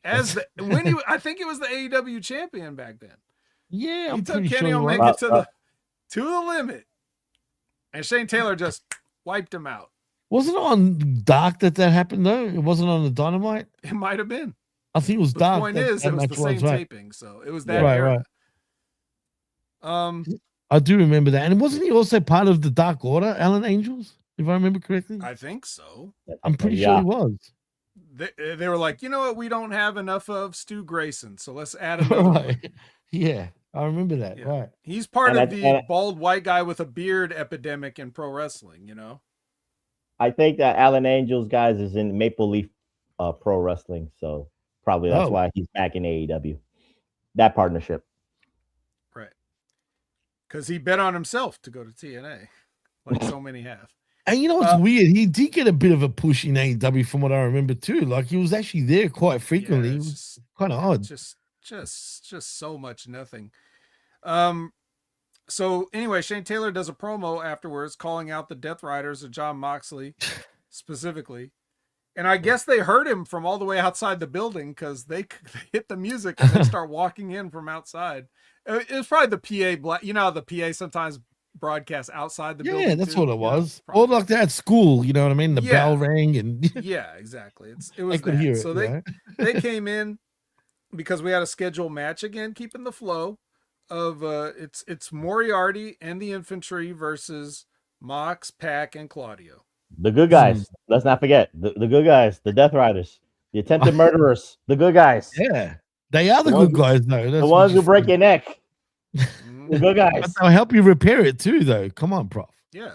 I think he was the AEW champion back then. Yeah, he I'm took pretty Kenny sure Omega to the limit, and Shane Taylor just wiped him out. Wasn't it on Dark that happened though? It wasn't on the Dynamite. It might have been. I think it was The Dark. point that is, it was match the same right. taping, so it was that Right, era. right. I do remember that, and wasn't he also part of the Dark Order, Alan Angels, if I remember correctly? I think so. I'm pretty sure he was. They were like, you know what? We don't have enough of Stu Grayson, so let's add another Right. one. Yeah, I remember that. Yeah. Right. He's part of the bald white guy with a beard epidemic in pro wrestling, I think that Alan Angels guys is in Maple Leaf Pro Wrestling, so probably that's why he's back in AEW. That partnership. Right. Because he bet on himself to go to TNA, like so many have. And you know what's weird? He did get a bit of a push in AEW from what I remember too. Like he was actually there quite frequently. Yeah, it was kind of odd. Just so much nothing. So anyway, Shane Taylor does a promo afterwards calling out the Death Riders of John Moxley specifically. And I guess they heard him from all the way outside the building because they hit the music and they start walking in from outside. It was probably the PA. How the PA sometimes broadcast outside the building. Yeah, that's too, what it was. Or like that at school, you know what I mean? The bell rang and yeah, exactly. It was I could hear it. So they came in because we had a scheduled match again, keeping the flow of it's Moriarty and the Infantry versus Mox, Pac, and Claudio. The good guys. Let's not forget the good guys, the Death Riders, the attempted murderers, the good guys. Yeah, they are the good guys though. The ones who break your neck. The good guys. But they'll help you repair it too, though. Come on, Prof. Yeah.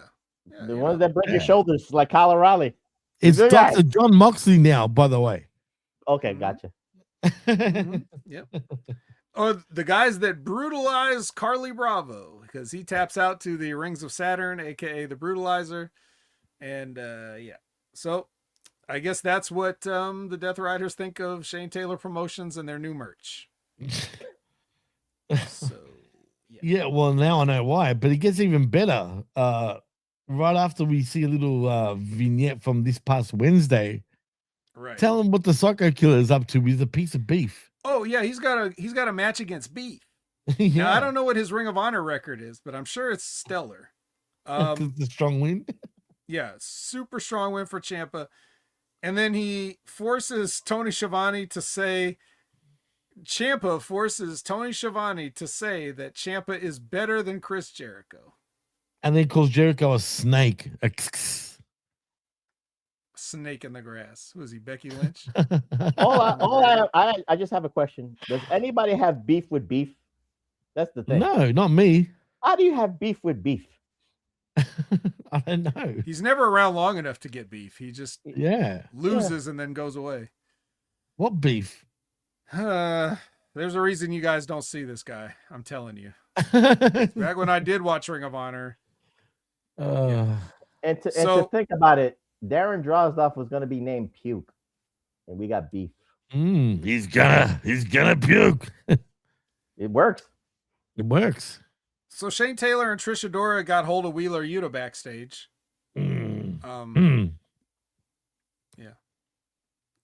The ones that break your shoulders, like Kyle O'Reilly. It's Dr. John Moxley now, by the way. Okay, gotcha. Yep. Or the guys that brutalize Carly Bravo because he taps out to the Rings of Saturn, aka the Brutalizer, and so I guess that's what the Death Riders think of Shane Taylor Promotions and their new merch. So Yeah, well, now I know why, but it gets even better. Right after we see a little vignette from this past Wednesday, Right. tell him what the Psycho Killer is up to with a piece of beef. Oh yeah, he's got a match against Beef. Yeah, Now I don't know what his Ring of Honor record is, but I'm sure it's stellar. the strong win. Yeah, super strong win for Ciampa. And then he forces Tony Schiavone to say Ciampa forces Tony Schiavone to say that Ciampa is better than Chris Jericho. And then calls Jericho a snake. Snake in the grass. Who is he, Becky Lynch? I just have a question. Does anybody have beef with beef? That's the thing. No, not me. How do you have beef with beef? I don't know. He's never around long enough to get beef. He just loses and then goes away. What beef? There's a reason you guys don't see this guy. I'm telling you. Back when I did watch Ring of Honor. And to think about it, Darren Drozdoff was going to be named Puke, and we got beef. He's gonna puke. It works. It works. So Shane Taylor and Trish Adora got hold of Wheeler Yuta backstage. Yeah.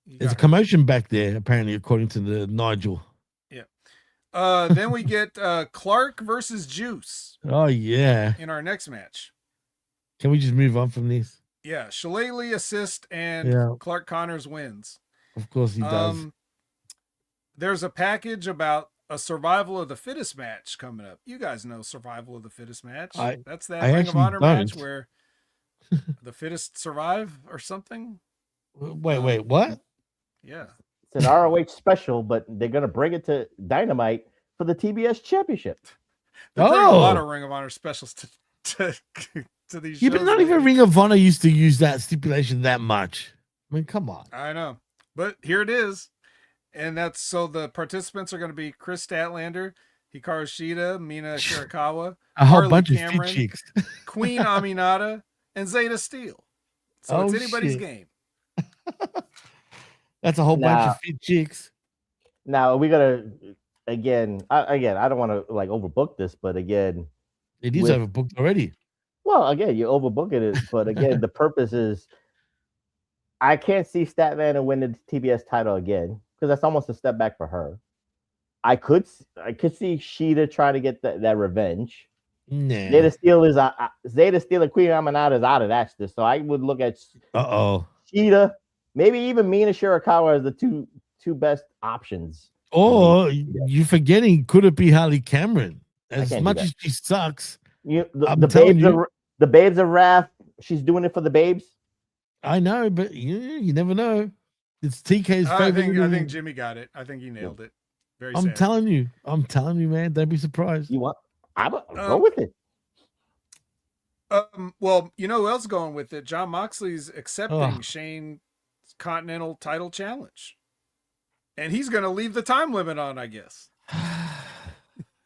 There's a commotion back there, apparently, according to the Nigel. Yeah. Then we get Clark versus Juice. Oh, yeah. In our next match. Can we just move on from this? Yeah. Shillelagh assist and Clark Connors wins. Of course he does. There's a package about a survival of the fittest match coming up. You guys know survival of the fittest match. That's that Ring of Honor match where the fittest survive or something. Wait, what? Yeah. It's an ROH special, but they're going to bring it to Dynamite for the TBS Championship. They're bringing a lot of Ring of Honor specials to these shows. Yeah, but not even Ring of Honor used to use that stipulation that much. I mean, come on. I know. But here it is. And that's so the participants are going to be Chris Statlander, Hikaru Shida, Mina Shirakawa, a whole Harley bunch Cameron, of chicks, Queen Aminata, and Zeta Steel. So it's anybody's game. That's a whole bunch of fit chicks. Now we gotta again. I don't want to like overbook this, but again, it is overbooked already. Well, again, you're overbooking it, but again, the purpose is I can't see Statlander win the TBS title again because that's almost a step back for her. I could see Shida trying to get that revenge. Nah. Zeta Steel and Queen Aminata is out of that. So I would look at Shida, maybe even Mina Shirakawa as the two best options. Or you're forgetting, could it be Harley Cameron? As much as she sucks, the babes of Wrath, she's doing it for the babes. I know, but you never know. It's TK's favorite. I think Jimmy got it. I think he nailed it. Very I'm sad. telling you, man. Don't be surprised. You want? Go with it. Well, you know who else is going with it? John Moxley's accepting Shane's Continental title challenge. And he's going to leave the time limit on, I guess.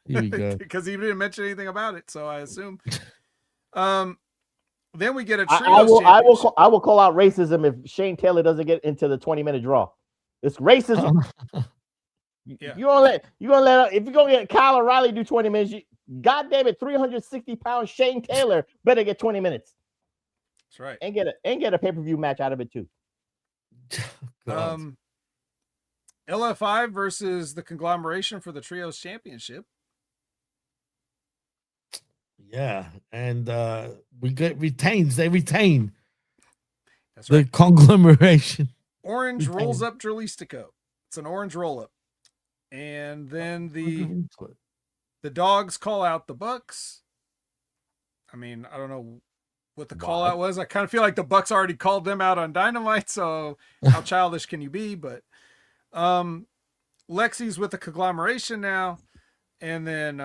Here we go. Because he didn't mention anything about it, so I assume. Then we get a trio. I will call out racism if Shane Taylor doesn't get into the 20-minute draw. It's racism. Yeah. You're gonna let if you're gonna get Kyle O'Reilly do 20 minutes, God damn it, 360-pound Shane Taylor better get 20 minutes. That's right. And get a pay-per-view match out of it too. LFI versus the Conglomeration for the Trios Championship. Yeah, and we get retains. They retain. That's right. The Conglomeration. Orange rolls up Dralistico. It's an orange roll-up. And then the dogs call out the Bucks. I mean, I don't know what the call out was. I kind of feel like the Bucks already called them out on Dynamite, so how childish can you be? But Lexi's with the Conglomeration now, and then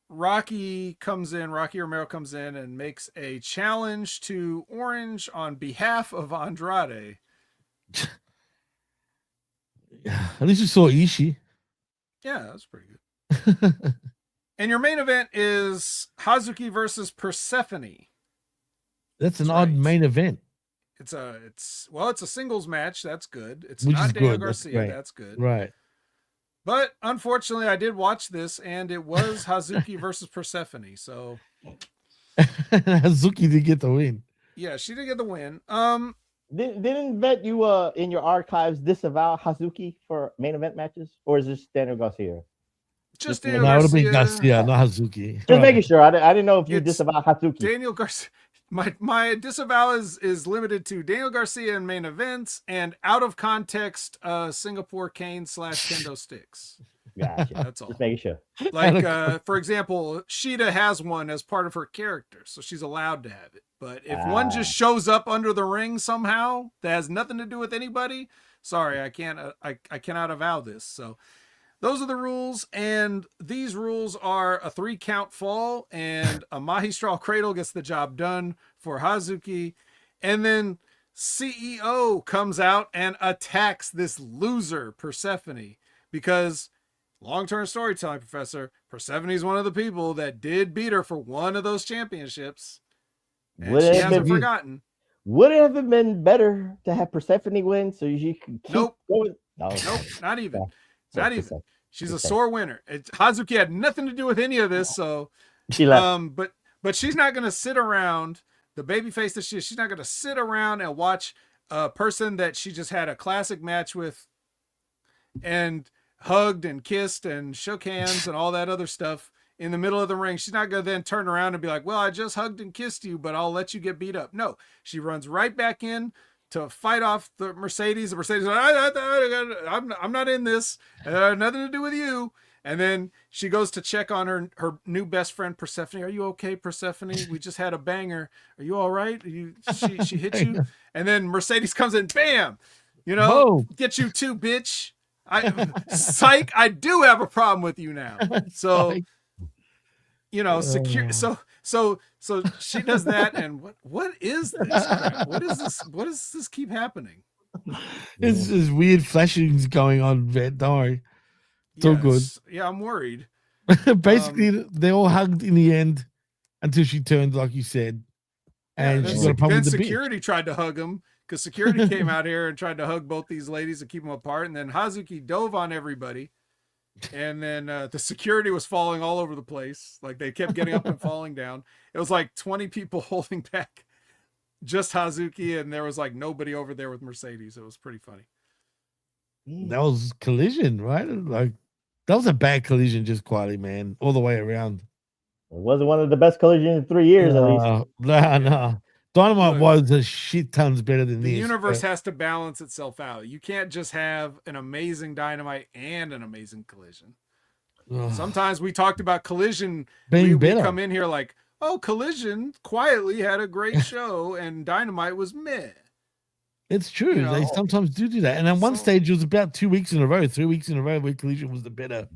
Rocky Romero comes in and makes a challenge to Orange on behalf of Andrade. At least you saw Ishii. Yeah, that was pretty good. And your main event is Hazuki versus Persephone. That's an odd main event. It's a singles match. That's good. It's not Daniel Garcia. That's good. Right. But unfortunately, I did watch this, and it was Hazuki versus Persephone. So Hazuki did get the win. yeah, she did get the win. Didn't Vet you in your archives disavow Hazuki for main event matches, or is this Daniel Garcia? Just No, Daniel No, it would have been Garcia. Garcia, not Hazuki. Just making sure. I didn't know if you It's disavow Hazuki. Daniel Garcia. My disavow is limited to Daniel Garcia in main events and out of context Singapore cane / kendo sticks. Gotcha. That's all. Just making sure. Like for example, Sheeta has one as part of her character, so she's allowed to have it. But if one just shows up under the ring somehow that has nothing to do with anybody, sorry, I can't. I cannot avow this. So those are the rules, and these rules are a 3 count fall, and a Mahi straw cradle gets the job done for Hazuki, and then CEO comes out and attacks this loser Persephone because long-term storytelling, Professor, Persephone is one of the people that did beat her for one of those championships, and she hasn't forgotten. Would it have been better to have Persephone win so you could keep Nope. going? No. Nope, not even. So Not even. She's a sore winner. Hazuki had nothing to do with any of this, so she left. But she's not gonna sit around. The babyface that she's not gonna sit around and watch a person that she just had a classic match with and hugged and kissed and shook hands and all that other stuff in the middle of the ring. She's not gonna then turn around and be like, well, I just hugged and kissed you, but I'll let you get beat up. No, she runs right back in to fight off the Mercedes. The Mercedes, I'm not in this. Nothing to do with you. And then she goes to check on her new best friend, Persephone. Are you okay, Persephone? We just had a banger. Are you all right? She hit you? And then Mercedes comes in, bam! Get you too, bitch. Psych, I do have a problem with you now. So, secure. So she does that, and what is this crap? What is this? What does this keep happening? It's weird flashings going on, Vet. Don't worry. It's all good. Yeah, I'm worried. Basically, they all hugged in the end until she turned, like you said. And she's got a problem with the security tried to hug him because security came out here and tried to hug both these ladies and keep them apart. And then Hazuki dove on everybody. And then the security was falling all over the place. Like they kept getting up and falling down. It was like 20 people holding back just Hazuki, and there was like nobody over there with Mercedes. It was pretty funny. That was collision, right? Like that was a bad collision, just quietly, man, all the way around. It wasn't one of the best collisions in 3 years, at least. No. Dynamite was a shit tons better than this. The universe has to balance itself out. You can't just have an amazing Dynamite and an amazing Collision. Sometimes we talked about Collision being better. We come in here like, oh, Collision quietly had a great show and Dynamite was meh. It's true. They sometimes do that. And at one stage, it was about 2 weeks in a row, 3 weeks in a row where Collision was the better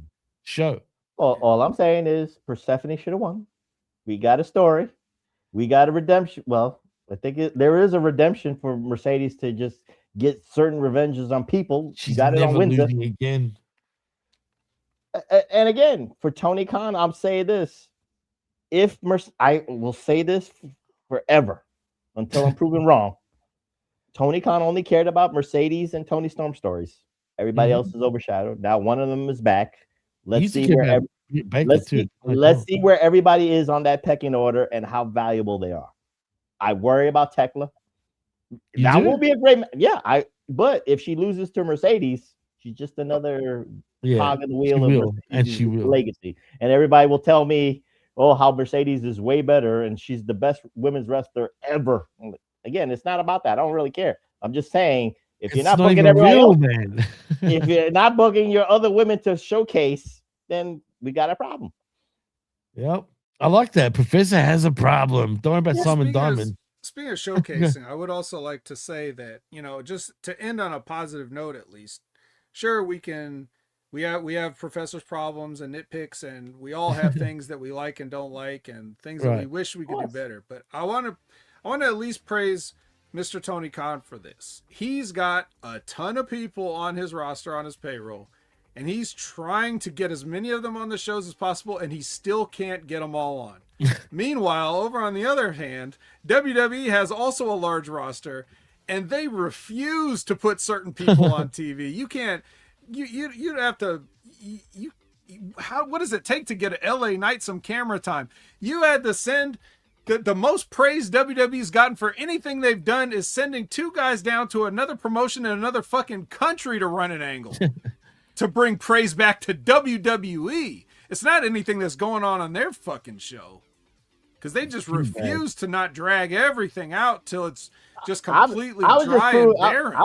show. Well, all I'm saying is Persephone should have won. We got a story. We got a redemption. Well, I think there is a redemption for Mercedes to just get certain revenges on people. She got it on Wednesday again. And again, for Tony Khan, I'm saying this. I will say this forever until I'm proven wrong. Tony Khan only cared about Mercedes and Tony Storm stories. Everybody else is overshadowed. Now one of them is back. Let's see where everybody is on that pecking order and how valuable they are. I worry about Tekla. That will be a great but if she loses to Mercedes, she's just another cog in the wheel of she will. Legacy. And everybody will tell me, oh, how Mercedes is way better and she's the best women's wrestler ever. Again, it's not about that. I don't really care. I'm just saying, if you're not booking everybody else, man. If you're not booking your other women to showcase, then we got a problem. Yep. I like that. Professor has a problem. Don't worry about Simon Diamond. Speaking of showcasing, I would also like to say that, just to end on a positive note, at least, sure, we have Professor's problems and nitpicks, and we all have things that we like and don't like and things that we wish we could do better. But I want to at least praise Mr. Tony Khan for this. He's got a ton of people on his roster, on his payroll, and he's trying to get as many of them on the shows as possible, and he still can't get them all on. Meanwhile, over on the other hand, WWE has also a large roster, and they refuse to put certain people on TV. You can't. you'd have to what does it take to get a LA Knight some camera time? You had to send the most praise WWE's gotten for anything they've done is sending two guys down to another promotion in another fucking country to run an angle to bring praise back to WWE. It's not anything that's going on their fucking show. Because they just refuse to not drag everything out till it's just completely dry and barren.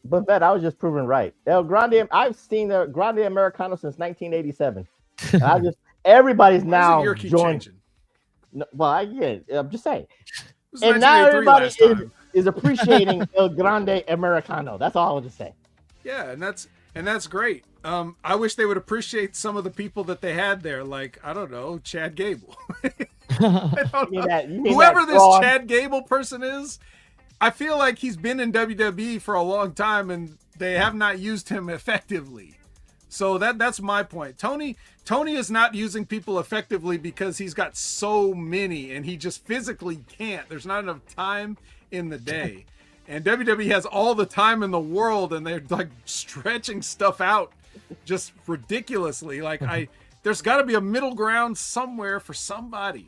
But that I was just proven right. El Grande, I've seen the Grande Americano since 1987. And everybody's now joined. No, well, I'm just saying. And now everybody is appreciating El Grande Americano. That's all I was just saying. Yeah, and that's great. I wish they would appreciate some of the people that they had there, like I don't know, Chad Gable. Whoever this Chad Gable person is, I feel like he's been in WWE for a long time and they have not used him effectively. So that's my point. Tony is not using people effectively because he's got so many and he just physically can't. There's not enough time in the day. And WWE has all the time in the world and they're like stretching stuff out just ridiculously. Like there's got to be a middle ground somewhere for somebody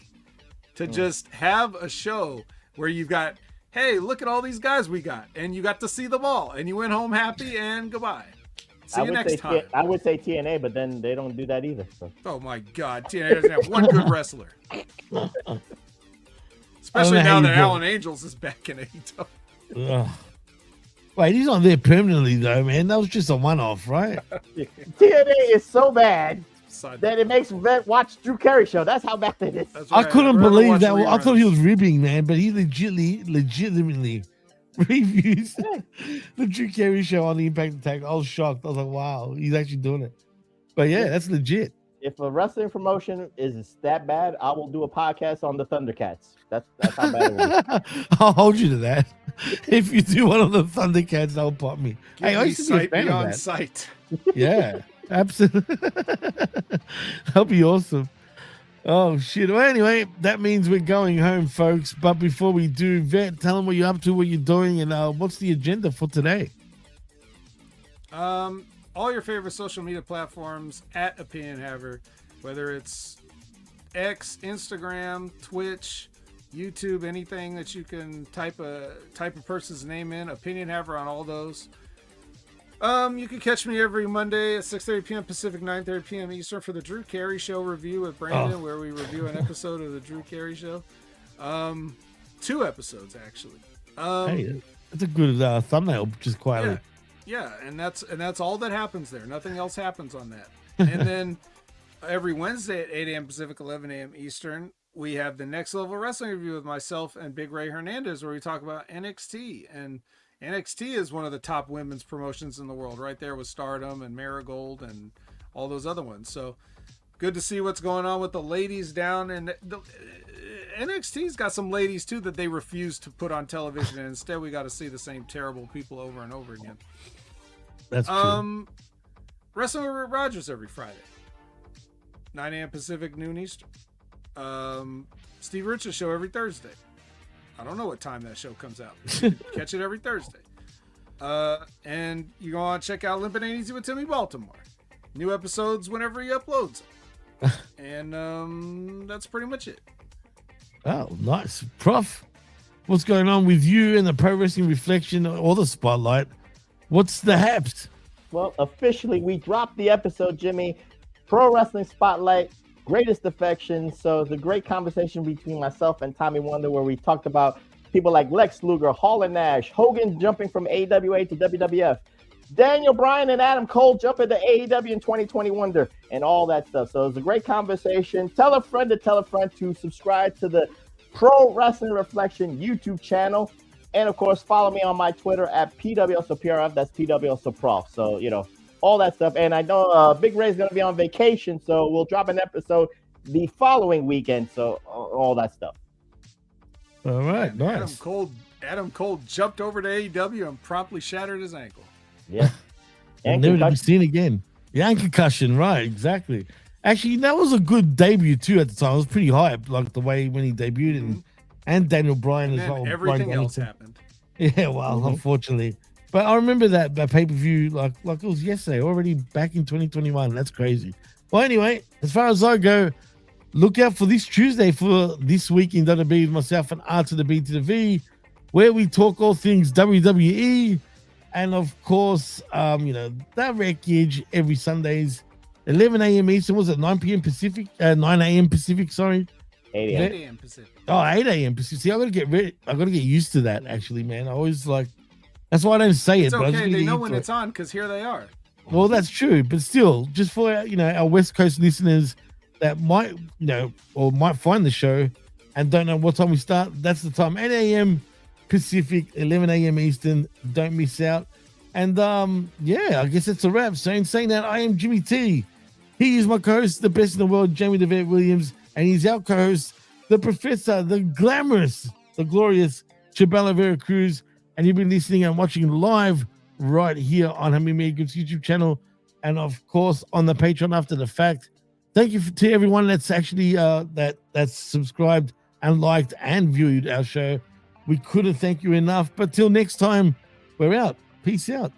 to just have a show where you've got, hey, look at all these guys we got, and you got to see them all, and you went home happy, and goodbye. See you next time. I would say TNA, but then they don't do that either. So. Oh my God, TNA doesn't have one good wrestler. Especially now that Alan Angels is back in AEW. Wait, he's not there permanently though, man. That was just a one-off, right? TNA is so bad that it makes Vet watch Drew Carey show. That's how bad it is. Right. I couldn't believe that. I thought he was ribbing, man, but he legitimately reviews the Drew Carey show on the Impact Attack. I was shocked. I was like, wow, he's actually doing it. But yeah, that's legit. If a wrestling promotion is that bad, I will do a podcast on the Thundercats. That's how bad it is. I'll hold you to that. If you do one of the Thundercats, that'll pop me. Hey, I used to be a fan of that. Sight. Yeah, absolutely. That'll be awesome. Oh, shit. Well, anyway, that means we're going home, folks. But before we do, Vet, tell them what you're up to, what you're doing, and what's the agenda for today? All your favorite social media platforms at Opinion Haver, whether it's X, Instagram, Twitch, YouTube, anything that you can type a person's name in, Opinion Haver on all those. You can catch me every Monday at 6:30 p.m. Pacific, 9:30 p.m. Eastern for the Drew Carey Show review with Brandon, where we review an episode of the Drew Carey Show. 2 episodes actually. Hey, that's a good thumbnail, just quietly. Yeah, and that's all that happens there. Nothing else happens on that. And then every Wednesday at 8 a.m. Pacific, 11 a.m. Eastern, we have the Next Level Wrestling review with myself and Big Ray Hernandez, where we talk about NXT. And NXT is one of the top women's promotions in the world, right there with Stardom and Marigold and all those other ones. So good to see what's going on with the ladies down. And NXT's got some ladies too that they refuse to put on television, and instead we got to see the same terrible people over and over again. That's true. Wrestling with Rick Rogers every Friday, 9 a.m. Pacific, noon Eastern. Steve Richards show every Thursday. I don't know what time that show comes out. Catch it every Thursday. And you go on check out Limpin' Ain't Easy with Timmy Baltimore. New episodes whenever he uploads them. And that's pretty much it. Oh, nice. Prof, what's going on with you and the Pro Wrestling Reflection or the Spotlight? What's the haps? Well, officially, we dropped the episode, Jimmy. Pro Wrestling Spotlight, Greatest Affection. So it's a great conversation between myself and Tommy Wonder, where we talked about people like Lex Luger, Hall and Nash, Hogan jumping from AWA to WWF, Daniel Bryan and Adam Cole jumping to AEW in 2020 Wonder, and all that stuff. So it's a great conversation. Tell a friend to subscribe to the Pro Wrestling Reflection YouTube channel. And, of course, follow me on my Twitter at PWSOPRF. That's PWSOPROF. So, all that stuff. And I know Big Ray's going to be on vacation, so we'll drop an episode the following weekend. So, all that stuff. All right, nice. Adam Cole jumped over to AEW and promptly shattered his ankle. Yeah. And never to be seen again. Yeah, and concussion, right, exactly. Actually, that was a good debut, too, at the time. It was pretty hype, like the way when he debuted, and Daniel Bryan as well. Everything else happened. Yeah, well, unfortunately. But I remember that pay-per-view like it was yesterday, already back in 2021. That's crazy. Well, anyway, as far as I go, look out for this Tuesday for This Week in WWE with myself and R to the B to the V, where we talk all things WWE. And of course, that wreckage every Sundays, 11 a.m. Eastern. Was it 9 p.m. Pacific? 9 a.m. Pacific, sorry. 8 a.m. Pacific. Oh, 8 a.m. Pacific. See, I got to get used to that, actually, man. I always that's why I don't say It's it. But okay. They know when it's on because here they are. Well, that's true. But still, just for, our West Coast listeners that might, or might find the show and don't know what time we start, that's the time. 8 a.m. Pacific, 11 a.m. Eastern. Don't miss out. And I guess it's a wrap. So in saying that, I am Jimmy T. He is my co-host, the best in the world, Jamie the Vet Williams, and he's our co-host, the professor, the glamorous, the glorious Chabelo Vera Cruz. And you've been listening and watching live right here on Hammy Megan's YouTube channel, and of course on the Patreon after the fact. Thank you to everyone that's actually that's subscribed and liked and viewed our show. We couldn't thank you enough. But till next time, we're out. Peace out.